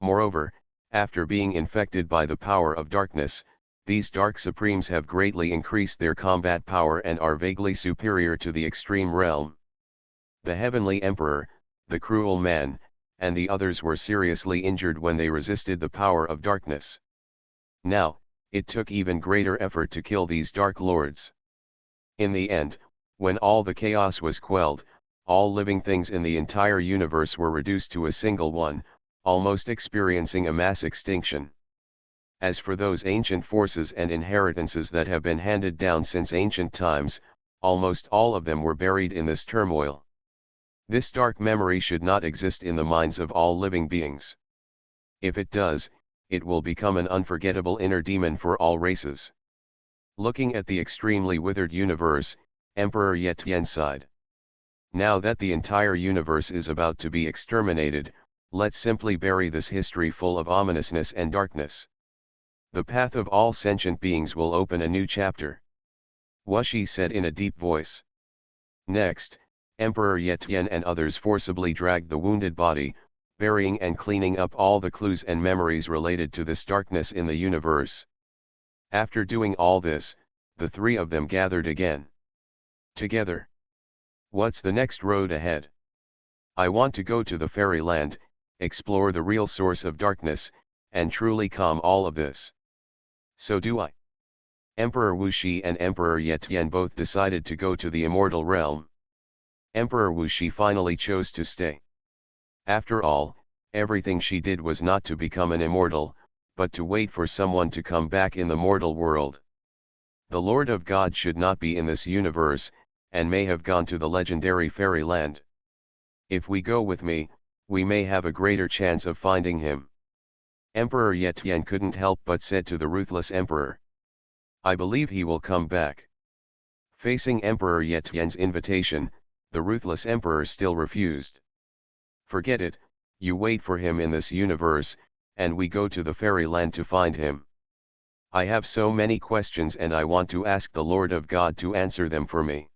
Moreover, after being infected by the power of darkness, these Dark Supremes have greatly increased their combat power and are vaguely superior to the extreme realm. The Heavenly Emperor, the Cruel Man, and the others were seriously injured when they resisted the power of darkness. Now, it took even greater effort to kill these Dark Lords. In the end, when all the chaos was quelled, all living things in the entire universe were reduced to a single one, almost experiencing a mass extinction. As for those ancient forces and inheritances that have been handed down since ancient times, almost all of them were buried in this turmoil. This dark memory should not exist in the minds of all living beings. If it does, it will become an unforgettable inner demon for all races. Looking at the extremely withered universe, Emperor Ye Tian sighed. Now that the entire universe is about to be exterminated, let's simply bury this history full of ominousness and darkness. The path of all sentient beings will open a new chapter. Wu Shi said in a deep voice. Next, Emperor Ye Tian and others forcibly dragged the wounded body, burying and cleaning up all the clues and memories related to this darkness in the universe. After doing all this, the three of them gathered again. Together. What's the next road ahead? I want to go to the fairyland, explore the real source of darkness, and truly calm all of this. So do I. Emperor Wu Shi and Emperor Ye Tian both decided to go to the immortal realm. Emperor Wu Shi finally chose to stay. After all, everything she did was not to become an immortal, but to wait for someone to come back in the mortal world. The Lord of God should not be in this universe, and may have gone to the legendary fairyland. If we go with me, we may have a greater chance of finding him. Emperor Ye Tian couldn't help but said to the ruthless emperor. I believe he will come back. Facing Emperor Ye Tian's invitation, the ruthless emperor still refused. Forget it, you wait for him in this universe, and we go to the fairyland to find him. I have so many questions and I want to ask the Lord of God to answer them for me.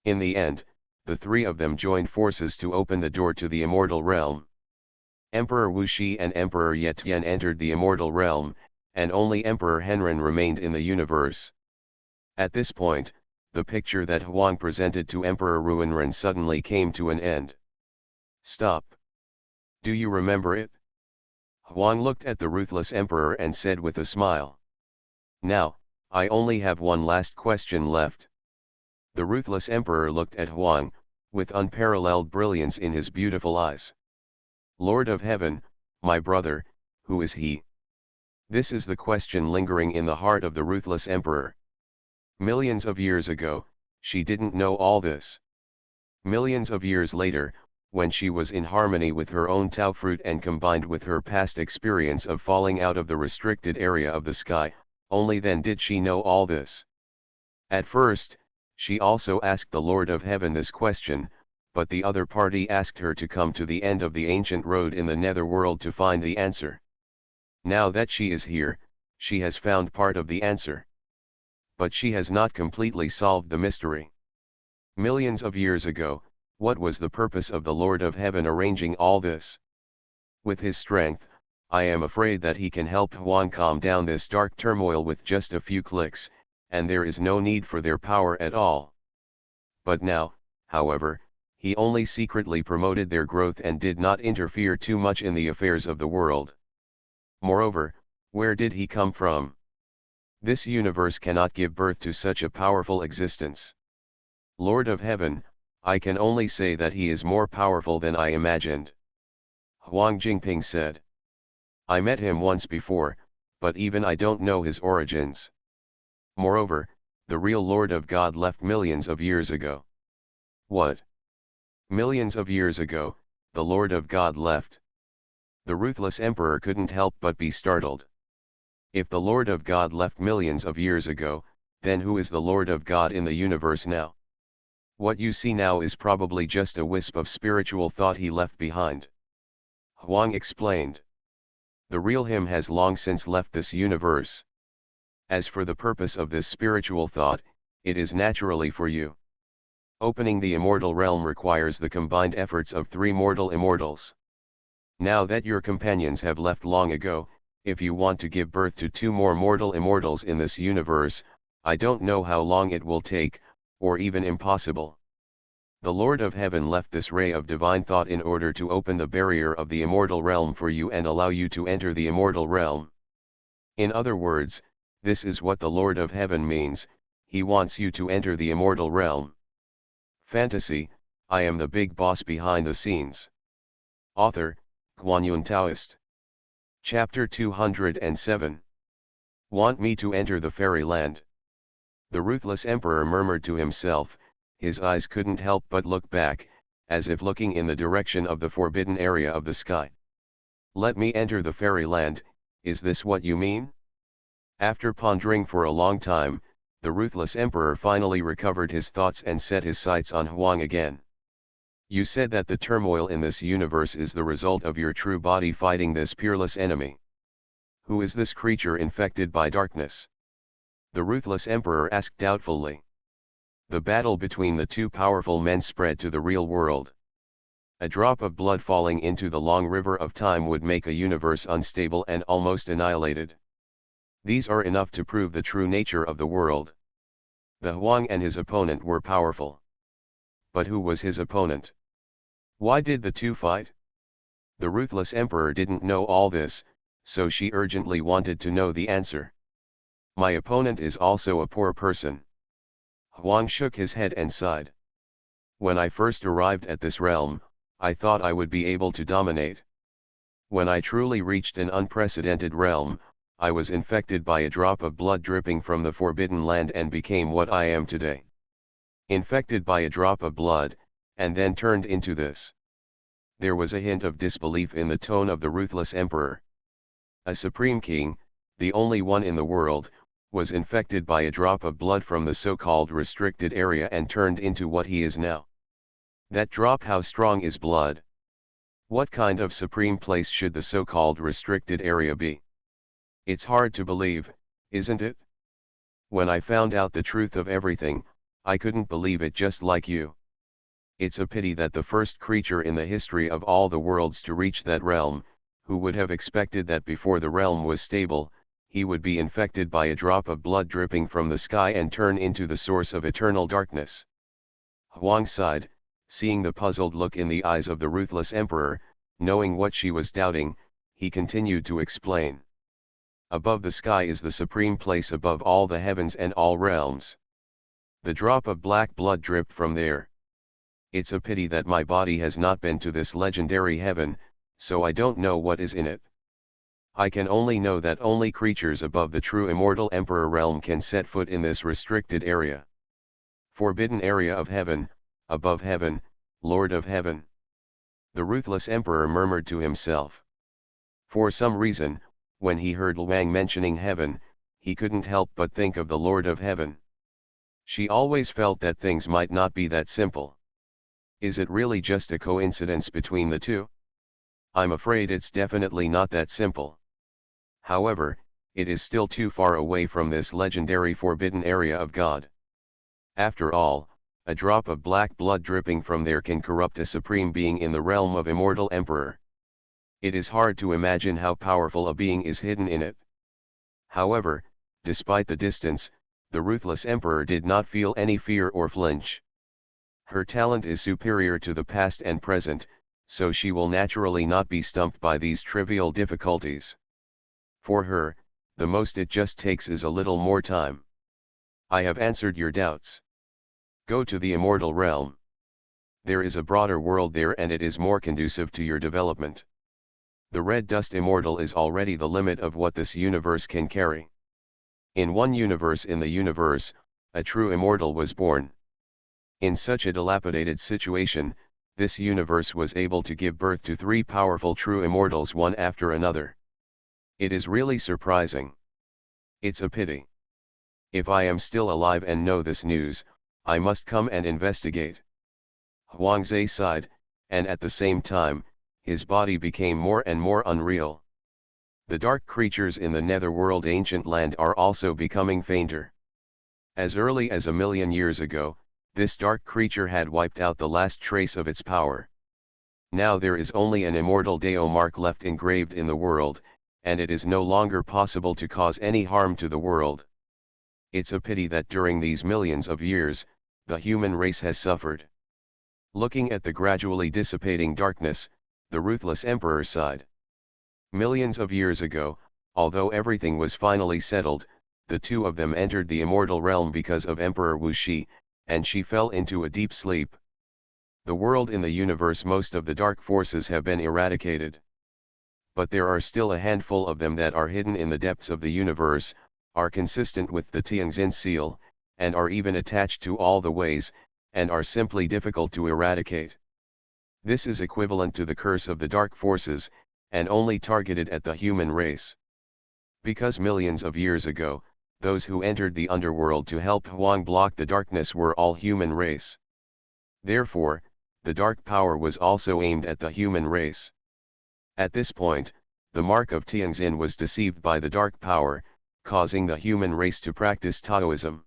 In the end, the three of them joined forces to open the door to the immortal realm. Emperor Wu Shi and Emperor Ye Tian entered the immortal realm, and only Emperor Henren remained in the universe. At this point, the picture that Huang presented to Emperor Ruinren suddenly came to an end. Stop. Do you remember it? Huang looked at the ruthless emperor and said with a smile. Now, I only have one last question left. The ruthless emperor looked at Huang, with unparalleled brilliance in his beautiful eyes. Lord of Heaven, my brother, who is he? This is the question lingering in the heart of the ruthless emperor. Millions of years ago, she didn't know all this. Millions of years later, when she was in harmony with her own Tao fruit and combined with her past experience of falling out of the restricted area of the sky, only then did she know all this. At first, she also asked the Lord of Heaven this question, but the other party asked her to come to the end of the ancient road in the netherworld to find the answer. Now that she is here, she has found part of the answer. But she has not completely solved the mystery. Millions of years ago, what was the purpose of the Lord of Heaven arranging all this? With his strength, I am afraid that he can help Huang calm down this dark turmoil with just a few clicks, and there is no need for their power at all. But now, however, he only secretly promoted their growth and did not interfere too much in the affairs of the world. Moreover, where did he come from? This universe cannot give birth to such a powerful existence. Lord of Heaven, I can only say that he is more powerful than I imagined. Huang Jingping said. I met him once before, but even I don't know his origins. Moreover, the real Lord of God left millions of years ago. What? Millions of years ago, the Lord of God left. The ruthless emperor couldn't help but be startled. If the Lord of God left millions of years ago, then who is the Lord of God in the universe now? What you see now is probably just a wisp of spiritual thought he left behind. Huang explained. The real him has long since left this universe. As for the purpose of this spiritual thought, it is naturally for you. Opening the immortal realm requires the combined efforts of 3 mortal immortals. Now that your companions have left long ago, if you want to give birth to 2 more mortal immortals in this universe, I don't know how long it will take, or even impossible. The Lord of Heaven left this ray of divine thought in order to open the barrier of the immortal realm for you and allow you to enter the immortal realm. In other words, this is what the Lord of Heaven means, he wants you to enter the immortal realm. Fantasy, I am the big boss behind the scenes. Author, Guanyun Taoist. Chapter 207. Want me to enter the fairyland? The ruthless emperor murmured to himself, his eyes couldn't help but look back, as if looking in the direction of the forbidden area of the sky. Let me enter the fairyland, is this what you mean? After pondering for a long time, the ruthless emperor finally recovered his thoughts and set his sights on Huang again. You said that the turmoil in this universe is the result of your true body fighting this peerless enemy. Who is this creature infected by darkness? The ruthless emperor asked doubtfully. The battle between the 2 powerful men spread to the real world. A drop of blood falling into the long river of time would make a universe unstable and almost annihilated. These are enough to prove the true nature of the world. The Huang and his opponent were powerful. But who was his opponent? Why did the 2 fight? The ruthless emperor didn't know all this, so she urgently wanted to know the answer. My opponent is also a poor person. Huang shook his head and sighed. When I first arrived at this realm, I thought I would be able to dominate. When I truly reached an unprecedented realm, I was infected by a drop of blood dripping from the forbidden land and became what I am today. Infected by a drop of blood, and then turned into this. There was a hint of disbelief in the tone of the ruthless emperor. A supreme king, the only one in the world, was infected by a drop of blood from the so-called restricted area and turned into what he is now. That drop, how strong is blood? What kind of supreme place should the so-called restricted area be? It's hard to believe, isn't it? When I found out the truth of everything, I couldn't believe it, just like you. It's a pity that the first creature in the history of all the worlds to reach that realm, who would have expected that before the realm was stable, he would be infected by a drop of blood dripping from the sky and turn into the source of eternal darkness. Huang sighed, seeing the puzzled look in the eyes of the ruthless emperor, knowing what she was doubting, he continued to explain. Above the sky is the supreme place above all the heavens and all realms. The drop of black blood dripped from there. It's a pity that my body has not been to this legendary heaven, so I don't know what is in it. I can only know that only creatures above the true immortal emperor realm can set foot in this restricted area. Forbidden area of heaven, above heaven, Lord of heaven. The ruthless emperor murmured to himself. For some reason, when he heard Luang mentioning heaven, he couldn't help but think of the Lord of Heaven. She always felt that things might not be that simple. Is it really just a coincidence between the 2? I'm afraid it's definitely not that simple. However, it is still too far away from this legendary forbidden area of God. After all, a drop of black blood dripping from there can corrupt a supreme being in the realm of immortal emperor. It is hard to imagine how powerful a being is hidden in it. However, despite the distance, the ruthless emperor did not feel any fear or flinch. Her talent is superior to the past and present, so she will naturally not be stumped by these trivial difficulties. For her, the most it just takes is a little more time. I have answered your doubts. Go to the immortal realm. There is a broader world there and it is more conducive to your development. The red dust immortal is already the limit of what this universe can carry. In one universe in the universe, a true immortal was born. In such a dilapidated situation, this universe was able to give birth to 3 powerful true immortals one after another. It is really surprising. It's a pity. If I am still alive and know this news, I must come and investigate. Huangze sighed, and at the same time, his body became more and more unreal. The dark creatures in the netherworld ancient land are also becoming fainter. As early as 1,000,000 years ago, this dark creature had wiped out the last trace of its power. Now there is only an immortal Dao mark left engraved in the world, and it is no longer possible to cause any harm to the world. It's a pity that during these millions of years, the human race has suffered. Looking at the gradually dissipating darkness, the ruthless emperor sighed. Millions of years ago, although everything was finally settled, the two of them entered the immortal realm because of Emperor Wu Shi, and she fell into a deep sleep. The world in the universe, most of the dark forces have been eradicated. But there are still a handful of them that are hidden in the depths of the universe, are consistent with the Tianxin seal, and are even attached to all the ways, and are simply difficult to eradicate. This is equivalent to the curse of the dark forces, and only targeted at the human race. Because millions of years ago, those who entered the underworld to help Huang block the darkness were all human race. Therefore, the dark power was also aimed at the human race. At this point, the mark of Tianxin was deceived by the dark power, causing the human race to practice Taoism.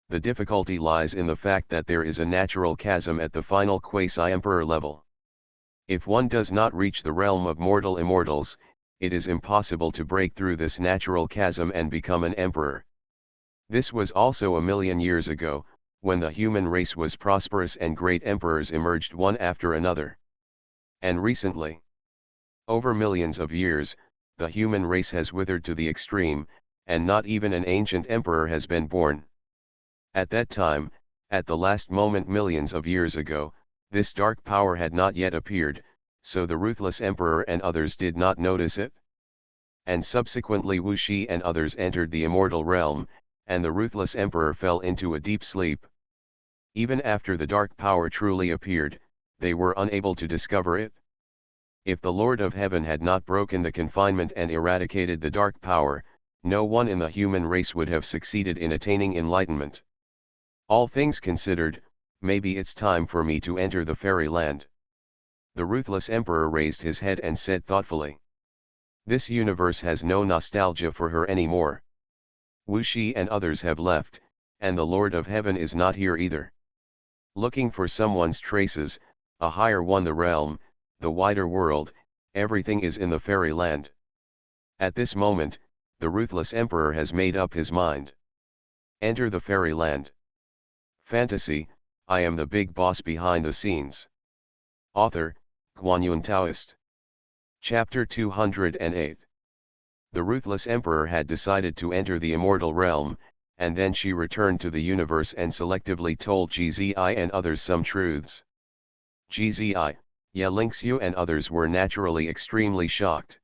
The difficulty lies in the fact that there is a natural chasm at the final quasi-emperor level. If one does not reach the realm of mortal immortals, it is impossible to break through this natural chasm and become an emperor. This was also 1,000,000 years ago, when the human race was prosperous and great emperors emerged one after another. And recently, over millions of years, the human race has withered to the extreme, and not even an ancient emperor has been born. At that time, at the last moment millions of years ago, this dark power had not yet appeared, so the ruthless emperor and others did not notice it. And subsequently Wu Shi and others entered the immortal realm, and the ruthless emperor fell into a deep sleep. Even after the dark power truly appeared, they were unable to discover it. If the Lord of Heaven had not broken the confinement and eradicated the dark power, no one in the human race would have succeeded in attaining enlightenment. All things considered, maybe it's time for me to enter the fairyland. The ruthless emperor raised his head and said thoughtfully. This universe has no nostalgia for her anymore. Wu Shi and others have left, and the Lord of Heaven is not here either. Looking for someone's traces, a higher one, the realm, the wider world, everything is in the fairyland. At this moment, the ruthless emperor has made up his mind. Enter the fairyland. Fantasy, I am the big boss behind the scenes. Author, Guanyun Taoist. Chapter 208. The ruthless emperor had decided to enter the immortal realm, and then she returned to the universe and selectively told Gzi and others some truths. Gzi, Ye Lingxiu and others were naturally extremely shocked.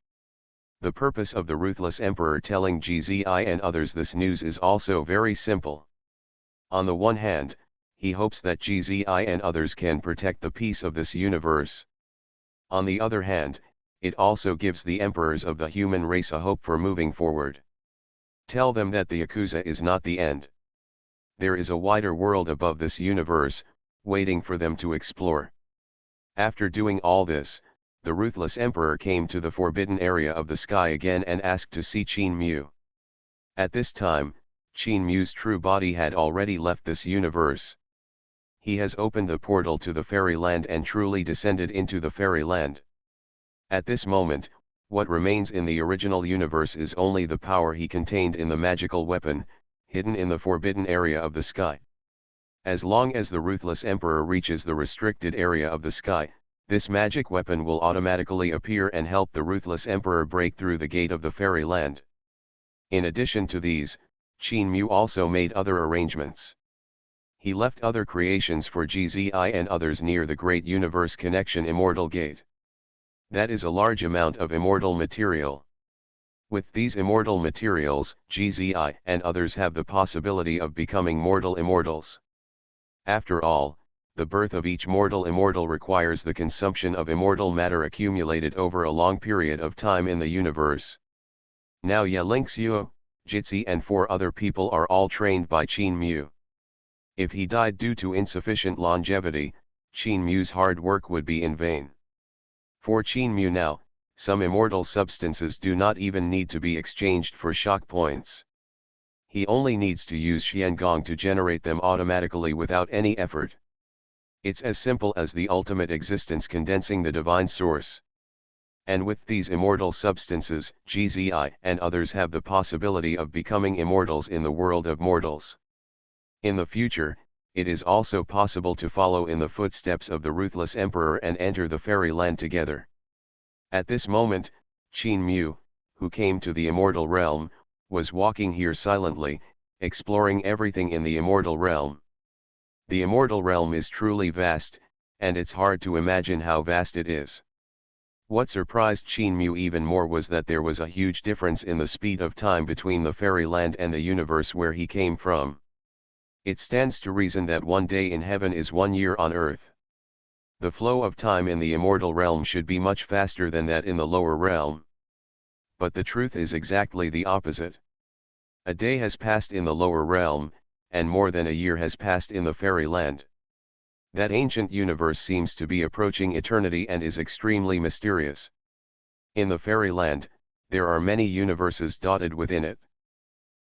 The purpose of the ruthless emperor telling Gzi and others this news is also very simple. On the one hand, he hopes that Gzi and others can protect the peace of this universe. On the other hand, it also gives the emperors of the human race a hope for moving forward. Tell them that the Yakuza is not the end. There is a wider world above this universe, waiting for them to explore. After doing all this, the ruthless emperor came to the forbidden area of the sky again and asked to see Qin Mu. At this time, Qin Mu's true body had already left this universe. He has opened the portal to the fairyland and truly descended into the fairyland. At this moment, what remains in the original universe is only the power he contained in the magical weapon, hidden in the forbidden area of the sky. As long as the ruthless emperor reaches the restricted area of the sky, this magic weapon will automatically appear and help the ruthless emperor break through the gate of the fairyland. In addition to these, Qin Mu also made other arrangements. He left other creations for Gzi and others near the Great Universe Connection Immortal Gate. That is a large amount of immortal material. With these immortal materials, Gzi and others have the possibility of becoming mortal immortals. After all, the birth of each mortal immortal requires the consumption of immortal matter accumulated over a long period of time in the universe. Now Ye Lingxiu, Jitsi and 4 other people are all trained by Qin Mu. If he died due to insufficient longevity, Qin Mu's hard work would be in vain. For Qin Mu now, some immortal substances do not even need to be exchanged for shock points. He only needs to use Xiangong to generate them automatically without any effort. It's as simple as the ultimate existence condensing the divine source. And with these immortal substances, GZI and others have the possibility of becoming immortals in the world of mortals. In the future, it is also possible to follow in the footsteps of the ruthless emperor and enter the fairyland together. At this moment, Qin Mu, who came to the immortal realm, was walking here silently, exploring everything in the immortal realm. The immortal realm is truly vast, and it's hard to imagine how vast it is. What surprised Qin Mu even more was that there was a huge difference in the speed of time between the fairyland and the universe where he came from. It stands to reason that one day in heaven is 1 year on earth. The flow of time in the immortal realm should be much faster than that in the lower realm. But the truth is exactly the opposite. A day has passed in the lower realm, and more than a year has passed in the fairyland. That ancient universe seems to be approaching eternity and is extremely mysterious. In the fairyland, there are many universes dotted within it.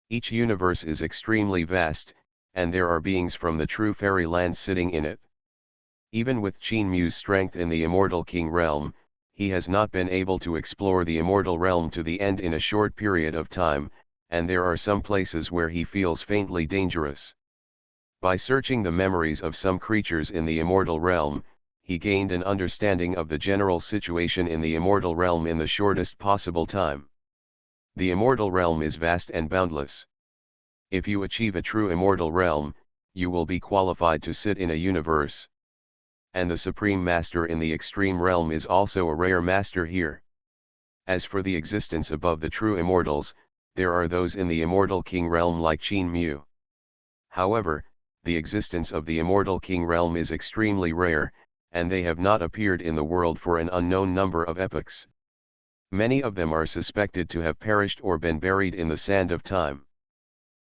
Each universe is extremely vast, and there are beings from the true fairyland sitting in it. Even with Qin Mu's strength in the immortal king realm, he has not been able to explore the immortal realm to the end in a short period of time, and there are some places where he feels faintly dangerous. By searching the memories of some creatures in the immortal realm, he gained an understanding of the general situation in the immortal realm in the shortest possible time. The immortal realm is vast and boundless. If you achieve a true immortal realm, you will be qualified to sit in a universe. And the Supreme Master in the extreme realm is also a rare master here. As for the existence above the true immortals, there are those in the immortal king realm like Qin Mu. However, the existence of the immortal king realm is extremely rare, and they have not appeared in the world for an unknown number of epochs. Many of them are suspected to have perished or been buried in the sand of time.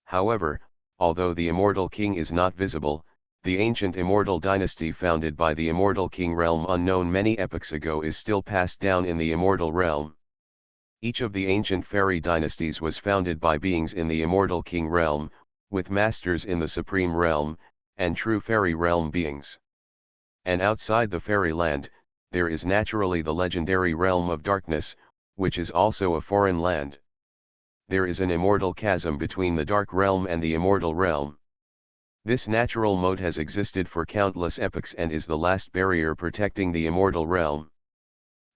However, although the immortal king is not visible, the ancient immortal dynasty founded by the immortal king realm unknown many epochs ago is still passed down in the immortal realm. Each of the ancient fairy dynasties was founded by beings in the immortal king realm, with masters in the supreme realm, and true fairy realm beings. And outside the fairyland, there is naturally the legendary realm of darkness, which is also a foreign land. There is an immortal chasm between the dark realm and the immortal realm. This natural moat has existed for countless epochs and is the last barrier protecting the immortal realm.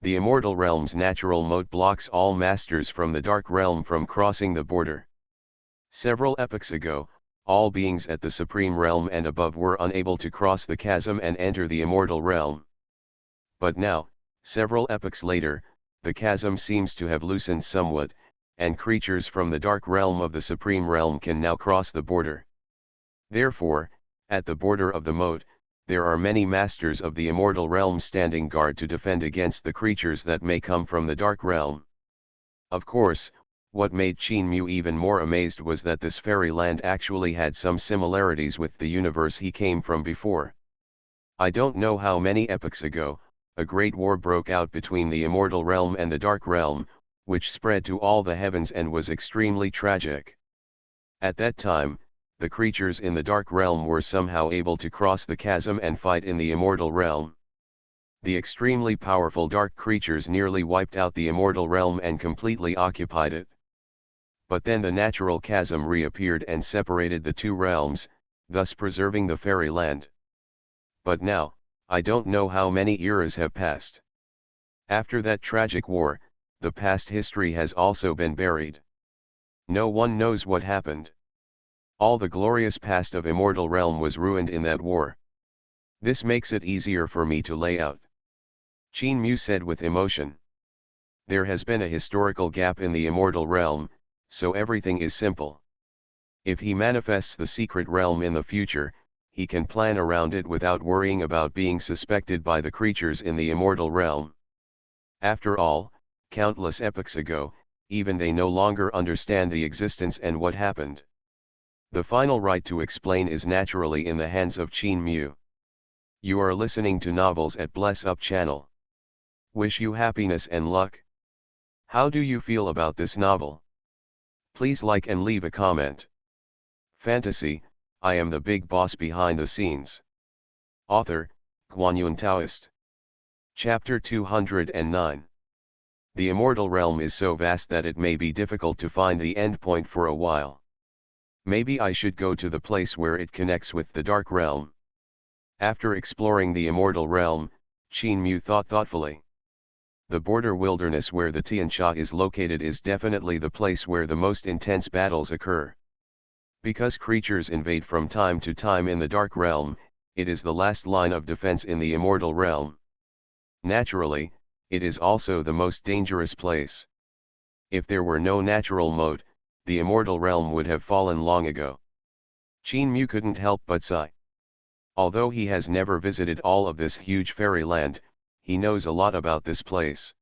The immortal realm's natural moat blocks all masters from the dark realm from crossing the border. Several epochs ago, all beings at the supreme realm and above were unable to cross the chasm and enter the immortal realm. But now, several epochs later, the chasm seems to have loosened somewhat, and creatures from the dark realm of the supreme realm can now cross the border. Therefore, at the border of the moat, there are many masters of the immortal realm standing guard to defend against the creatures that may come from the dark realm. Of course, what made Qin Mu even more amazed was that this fairyland actually had some similarities with the universe he came from before. I don't know how many epochs ago, a great war broke out between the immortal realm and the dark realm, which spread to all the heavens and was extremely tragic. At that time, the creatures in the dark realm were somehow able to cross the chasm and fight in the immortal realm. The extremely powerful dark creatures nearly wiped out the immortal realm and completely occupied it. But then the natural chasm reappeared and separated the two realms, thus preserving the fairyland. But now, I don't know how many eras have passed. After that tragic war, the past history has also been buried. No one knows what happened. All the glorious past of immortal realm was ruined in that war. This makes it easier for me to lay out. Qin Mu said with emotion. There has been a historical gap in the immortal realm, so everything is simple. If he manifests the secret realm in the future, he can plan around it without worrying about being suspected by the creatures in the immortal realm. After all, countless epochs ago, even they no longer understand the existence and what happened. The final right to explain is naturally in the hands of Qin Mu. You are listening to Novels at Bless Up channel. Wish you happiness and luck. How do you feel about this novel? Please like and leave a comment. Fantasy, I am the big boss behind the scenes. Author, Guanyun Taoist. Chapter 209. The immortal realm is so vast that it may be difficult to find the endpoint for a while. Maybe I should go to the place where it connects with the dark realm. After exploring the immortal realm, Qin Mu thought thoughtfully. The border wilderness where the Tianxia is located is definitely the place where the most intense battles occur. Because creatures invade from time to time in the dark realm, it is the last line of defense in the immortal realm. Naturally, it is also the most dangerous place. If there were no natural moat, the immortal realm would have fallen long ago. Qin Mu couldn't help but sigh. Although he has never visited all of this huge fairyland, he knows a lot about this place.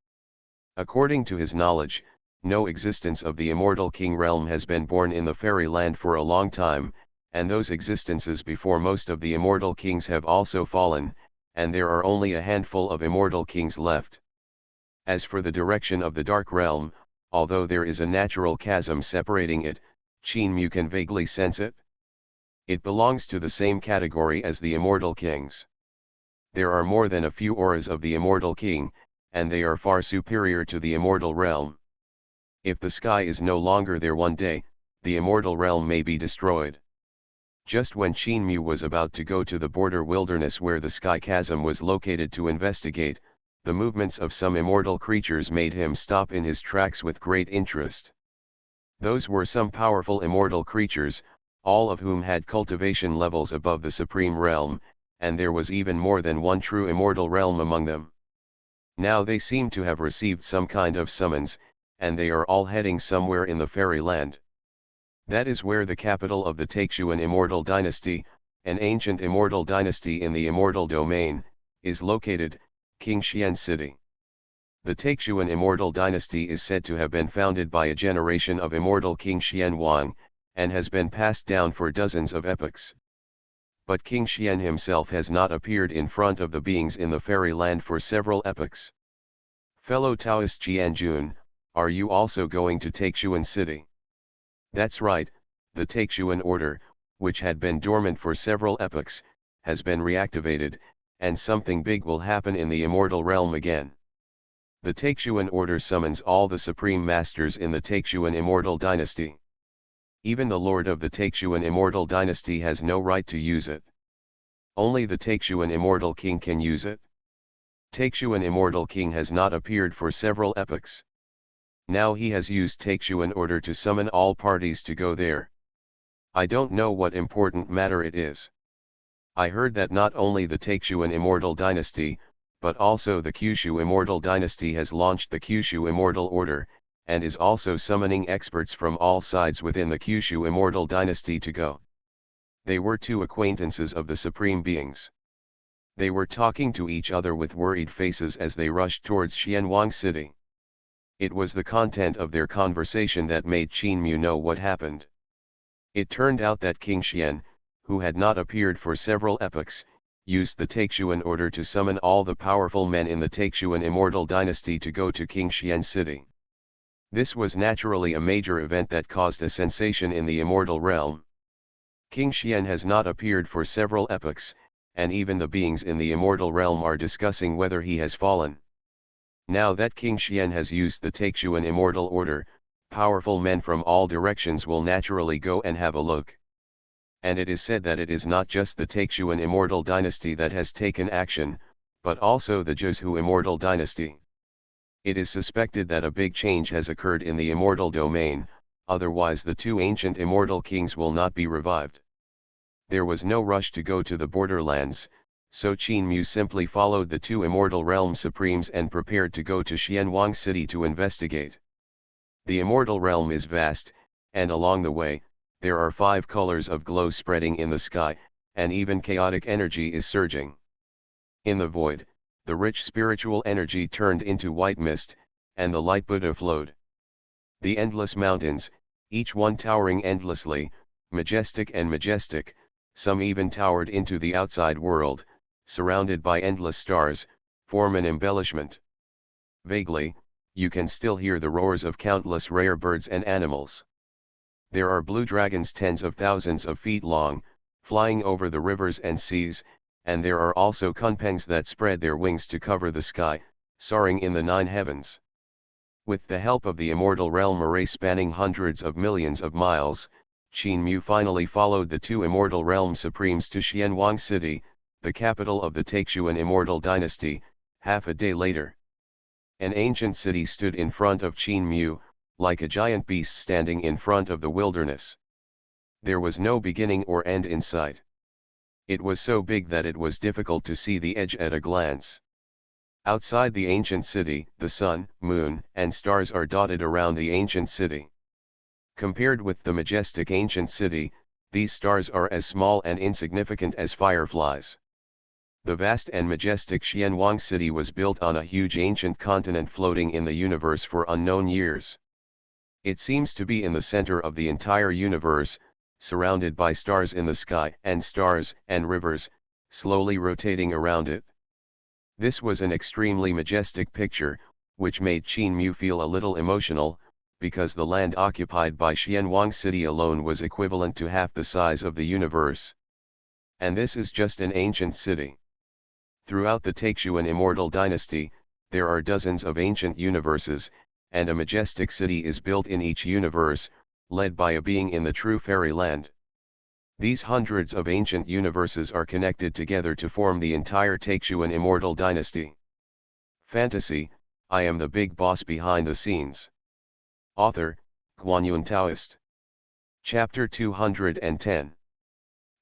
According to his knowledge, no existence of the immortal king realm has been born in the fairyland for a long time, and those existences before most of the immortal kings have also fallen, and there are only a handful of immortal kings left. As for the direction of the dark realm, although there is a natural chasm separating it, Qin Mu can vaguely sense it. It belongs to the same category as the immortal kings. There are more than a few auras of the immortal king, and they are far superior to the immortal realm. If the sky is no longer there one day, the immortal realm may be destroyed. Just when Qin Mu was about to go to the border wilderness where the sky chasm was located to investigate, the movements of some immortal creatures made him stop in his tracks with great interest. Those were some powerful immortal creatures, all of whom had cultivation levels above the supreme realm, and there was even more than one true immortal realm among them. Now they seem to have received some kind of summons, and they are all heading somewhere in the fairyland. That is where the capital of the Taixuan immortal dynasty, an ancient immortal dynasty in the immortal domain, is located, Qingxian City. The Taixuan immortal dynasty is said to have been founded by a generation of immortal King Xianwang, and has been passed down for dozens of epochs. But King Xian himself has not appeared in front of the beings in the fairyland for several epochs. Fellow Taoist Jianjun, are you also going to Taixuan City? That's right, the Taixuan order, which had been dormant for several epochs, has been reactivated, and something big will happen in the immortal realm again. The Taixuan order summons all the supreme masters in the Taixuan immortal dynasty. Even the lord of the Taixuan immortal dynasty has no right to use it. Only the Taixuan immortal king can use it. Taixuan immortal king has not appeared for several epochs. Now he has used Taixuan order to summon all parties to go there. I don't know what important matter it is. I heard that not only the Taixuan immortal dynasty, but also the Kyushu immortal dynasty has launched the Kyushu immortal order, and is also summoning experts from all sides within the Kyushu immortal dynasty to go. They were two acquaintances of the supreme beings. They were talking to each other with worried faces as they rushed towards Xianwang City. It was the content of their conversation that made Qin Mu know what happened. It turned out that King Xian, who had not appeared for several epochs, used the Taixuan order to summon all the powerful men in the Taixuan immortal dynasty to go to King Xian City. This was naturally a major event that caused a sensation in the immortal realm. King Xian has not appeared for several epochs, and even the beings in the immortal realm are discussing whether he has fallen. Now that King Xian has used the Taixuan immortal order, powerful men from all directions will naturally go and have a look. And it is said that it is not just the Taixuan immortal dynasty that has taken action, but also the Zhou immortal dynasty. It is suspected that a big change has occurred in the immortal domain, otherwise the two ancient immortal kings will not be revived. There was no rush to go to the borderlands, so Qin Mu simply followed the two immortal realm supremes and prepared to go to Xianwang City to investigate. The immortal realm is vast, and along the way, there are 5 colors of glow spreading in the sky, and even chaotic energy is surging. In the void, the rich spiritual energy turned into white mist, and the light Buddha flowed. The endless mountains, each one towering endlessly, majestic and majestic, some even towered into the outside world, surrounded by endless stars, form an embellishment. Vaguely, you can still hear the roars of countless rare birds and animals. There are blue dragons tens of thousands of feet long, flying over the rivers and seas, and there are also kunpengs that spread their wings to cover the sky, soaring in the nine heavens. With the help of the immortal realm array spanning hundreds of millions of miles, Qin Mu finally followed the two immortal realm supremes to Xianwang City, the capital of the Taixuan immortal dynasty, half a day later. An ancient city stood in front of Qin Mu, like a giant beast standing in front of the wilderness. There was no beginning or end in sight. It was so big that it was difficult to see the edge at a glance. Outside the ancient city, the sun, moon, and stars are dotted around the ancient city. Compared with the majestic ancient city, these stars are as small and insignificant as fireflies. The vast and majestic Xianwang city was built on a huge ancient continent floating in the universe for unknown years. It seems to be in the center of the entire universe, surrounded by stars in the sky and stars and rivers, slowly rotating around it. This was an extremely majestic picture, which made Qin Mu feel a little emotional, because the land occupied by Xianwang City alone was equivalent to half the size of the universe. And this is just an ancient city. Throughout the Taixuan immortal dynasty, there are dozens of ancient universes, and a majestic city is built in each universe, led by a being in the true fairyland. These hundreds of ancient universes are connected together to form the entire Taixuan immortal dynasty. Fantasy, I am the big boss behind the scenes. Author, Guanyun Taoist. Chapter 210.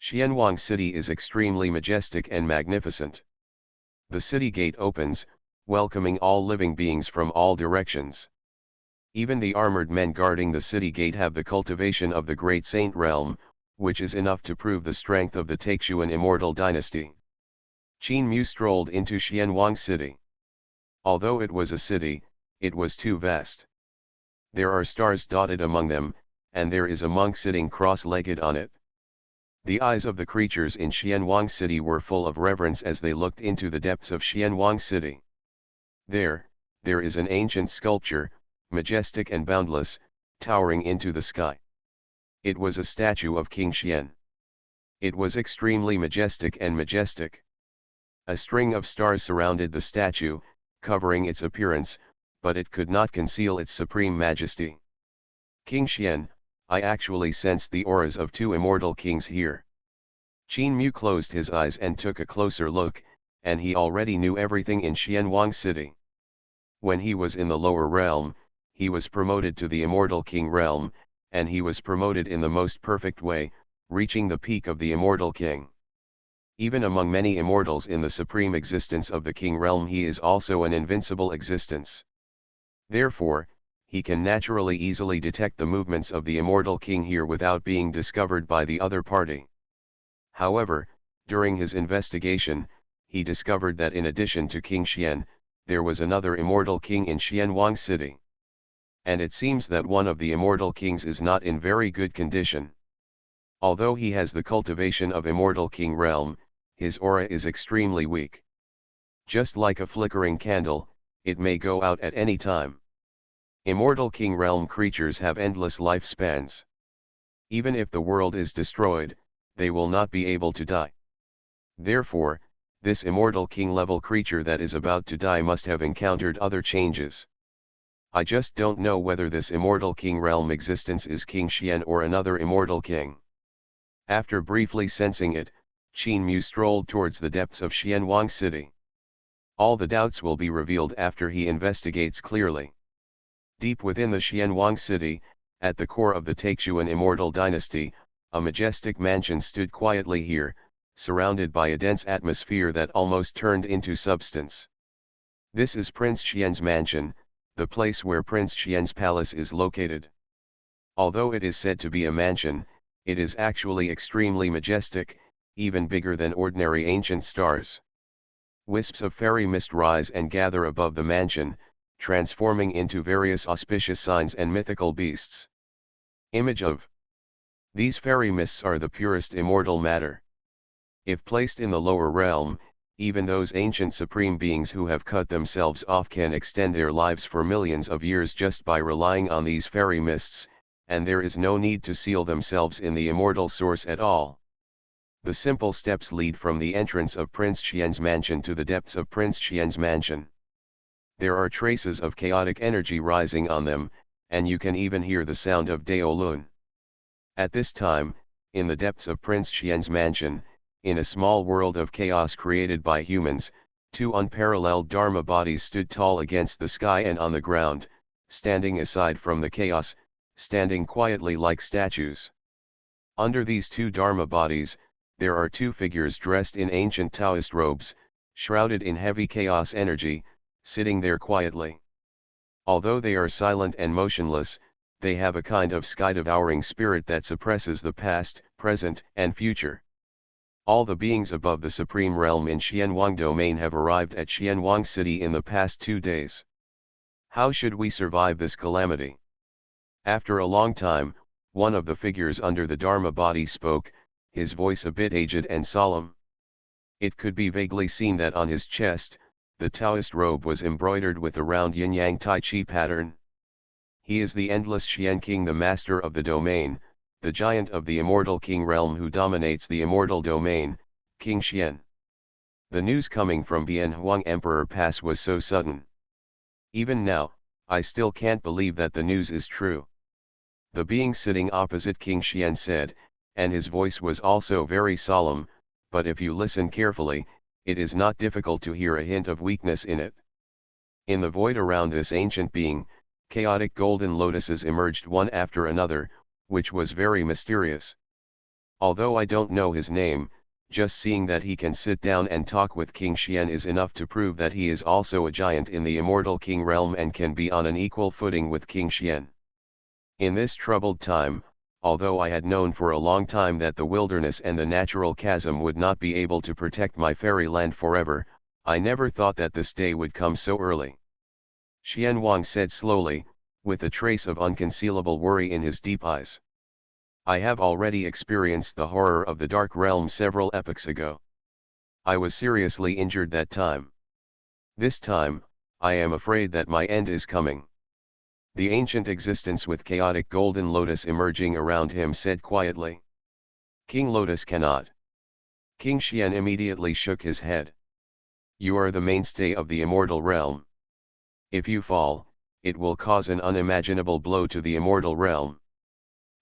Xianwang City is extremely majestic and magnificent. The city gate opens, welcoming all living beings from all directions. Even the armored men guarding the city gate have the cultivation of the great saint realm, which is enough to prove the strength of the Taixuan immortal dynasty. Qin Mu strolled into Xianwang City. Although it was a city, it was too vast. There are stars dotted among them, and there is a monk sitting cross-legged on it. The eyes of the creatures in Xianwang City were full of reverence as they looked into the depths of Xianwang City. There is an ancient sculpture, majestic and boundless, towering into the sky. It was a statue of King Xian. It was extremely majestic and majestic. A string of stars surrounded the statue, covering its appearance, but it could not conceal its supreme majesty. King Xian, I actually sensed the auras of two immortal kings here. Qin Mu closed his eyes and took a closer look, and he already knew everything in Xianwang City. When he was in the lower realm, he was promoted to the immortal king realm, and he was promoted in the most perfect way, reaching the peak of the immortal king. Even among many immortals in the supreme existence of the king realm, he is also an invincible existence. Therefore, he can naturally easily detect the movements of the immortal king here without being discovered by the other party. However, during his investigation, he discovered that in addition to King Xian, there was another immortal king in Xianwang City. And it seems that one of the immortal kings is not in very good condition. Although he has the cultivation of immortal king realm, his aura is extremely weak. Just like a flickering candle, it may go out at any time. Immortal king realm creatures have endless lifespans. Even if the world is destroyed, they will not be able to die. Therefore, this immortal king level creature that is about to die must have encountered other changes. I just don't know whether this immortal king realm existence is King Xian or another immortal king. After briefly sensing it, Qin Mu strolled towards the depths of Xianwang City. All the doubts will be revealed after he investigates clearly. Deep within the Xianwang City, at the core of the Taixuan immortal dynasty, a majestic mansion stood quietly here, surrounded by a dense atmosphere that almost turned into substance. This is Prince Xian's mansion, the place where Prince Xian's palace is located. Although it is said to be a mansion, it is actually extremely majestic, even bigger than ordinary ancient stars. Wisps of fairy mist rise and gather above the mansion, transforming into various auspicious signs and mythical beasts. Image of These fairy mists are the purest immortal matter. If placed in the lower realm, even those ancient supreme beings who have cut themselves off can extend their lives for millions of years just by relying on these fairy mists, and there is no need to seal themselves in the immortal source at all. The simple steps lead from the entrance of Prince Qian's mansion to the depths of Prince Qian's mansion. There are traces of chaotic energy rising on them, and you can even hear the sound of Daolun. At this time, in the depths of Prince Qian's mansion, in a small world of chaos created by humans, two unparalleled Dharma bodies stood tall against the sky and on the ground, standing aside from the chaos, standing quietly like statues. Under these two Dharma bodies, there are two figures dressed in ancient Taoist robes, shrouded in heavy chaos energy, sitting there quietly. Although they are silent and motionless, they have a kind of sky-devouring spirit that suppresses the past, present, and future. All the beings above the supreme realm in Xianwang domain have arrived at Xianwang city in the past 2 days. How should we survive this calamity? After a long time, one of the figures under the Dharma body spoke, his voice a bit aged and solemn. It could be vaguely seen that on his chest, the Taoist robe was embroidered with a round yin-yang Tai Chi pattern. He is the endless Qian King, the master of the domain, the giant of the immortal king realm who dominates the immortal domain, King Qian. The news coming from Bianhuang Emperor Pass was so sudden. Even now, I still can't believe that the news is true. The being sitting opposite King Qian said, and his voice was also very solemn, but if you listen carefully, it is not difficult to hear a hint of weakness in it. In the void around this ancient being, chaotic golden lotuses emerged one after another, which was very mysterious. Although I don't know his name, just seeing that he can sit down and talk with King Qian is enough to prove that he is also a giant in the immortal king realm and can be on an equal footing with King Qian. In this troubled time, although I had known for a long time that the wilderness and the natural chasm would not be able to protect my fairyland forever, I never thought that this day would come so early. Xianwang said slowly, with a trace of unconcealable worry in his deep eyes. I have already experienced the horror of the dark realm several epochs ago. I was seriously injured that time. This time, I am afraid that my end is coming. The ancient existence with chaotic golden lotus emerging around him said quietly. King Lotus cannot. King Qian immediately shook his head. You are the mainstay of the immortal realm. If you fall, it will cause an unimaginable blow to the immortal realm.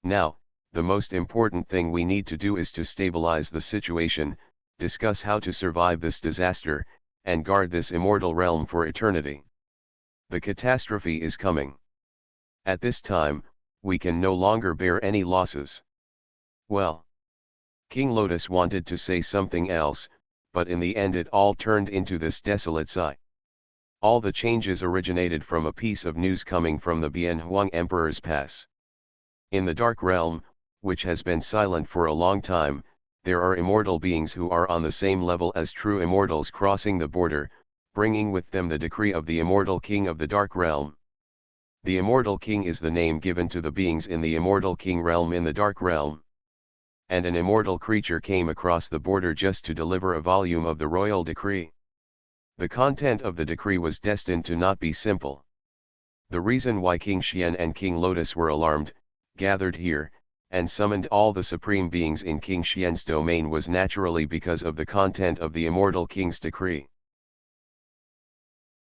Now, the most important thing we need to do is to stabilize the situation, discuss how to survive this disaster, and guard this immortal realm for eternity. The catastrophe is coming. At this time, we can no longer bear any losses. Well, King Lotus wanted to say something else, but in the end it all turned into this desolate sigh. All the changes originated from a piece of news coming from the Bianhuang Emperor's pass. In the dark realm, which has been silent for a long time, there are immortal beings who are on the same level as true immortals crossing the border, bringing with them the decree of the immortal king of the dark realm. The immortal king is the name given to the beings in the immortal king realm in the dark realm. And an immortal creature came across the border just to deliver a volume of the royal decree. The content of the decree was destined to not be simple. The reason why King Qian and King Lotus were alarmed, gathered here, and summoned all the supreme beings in King Qian's domain was naturally because of the content of the immortal king's decree.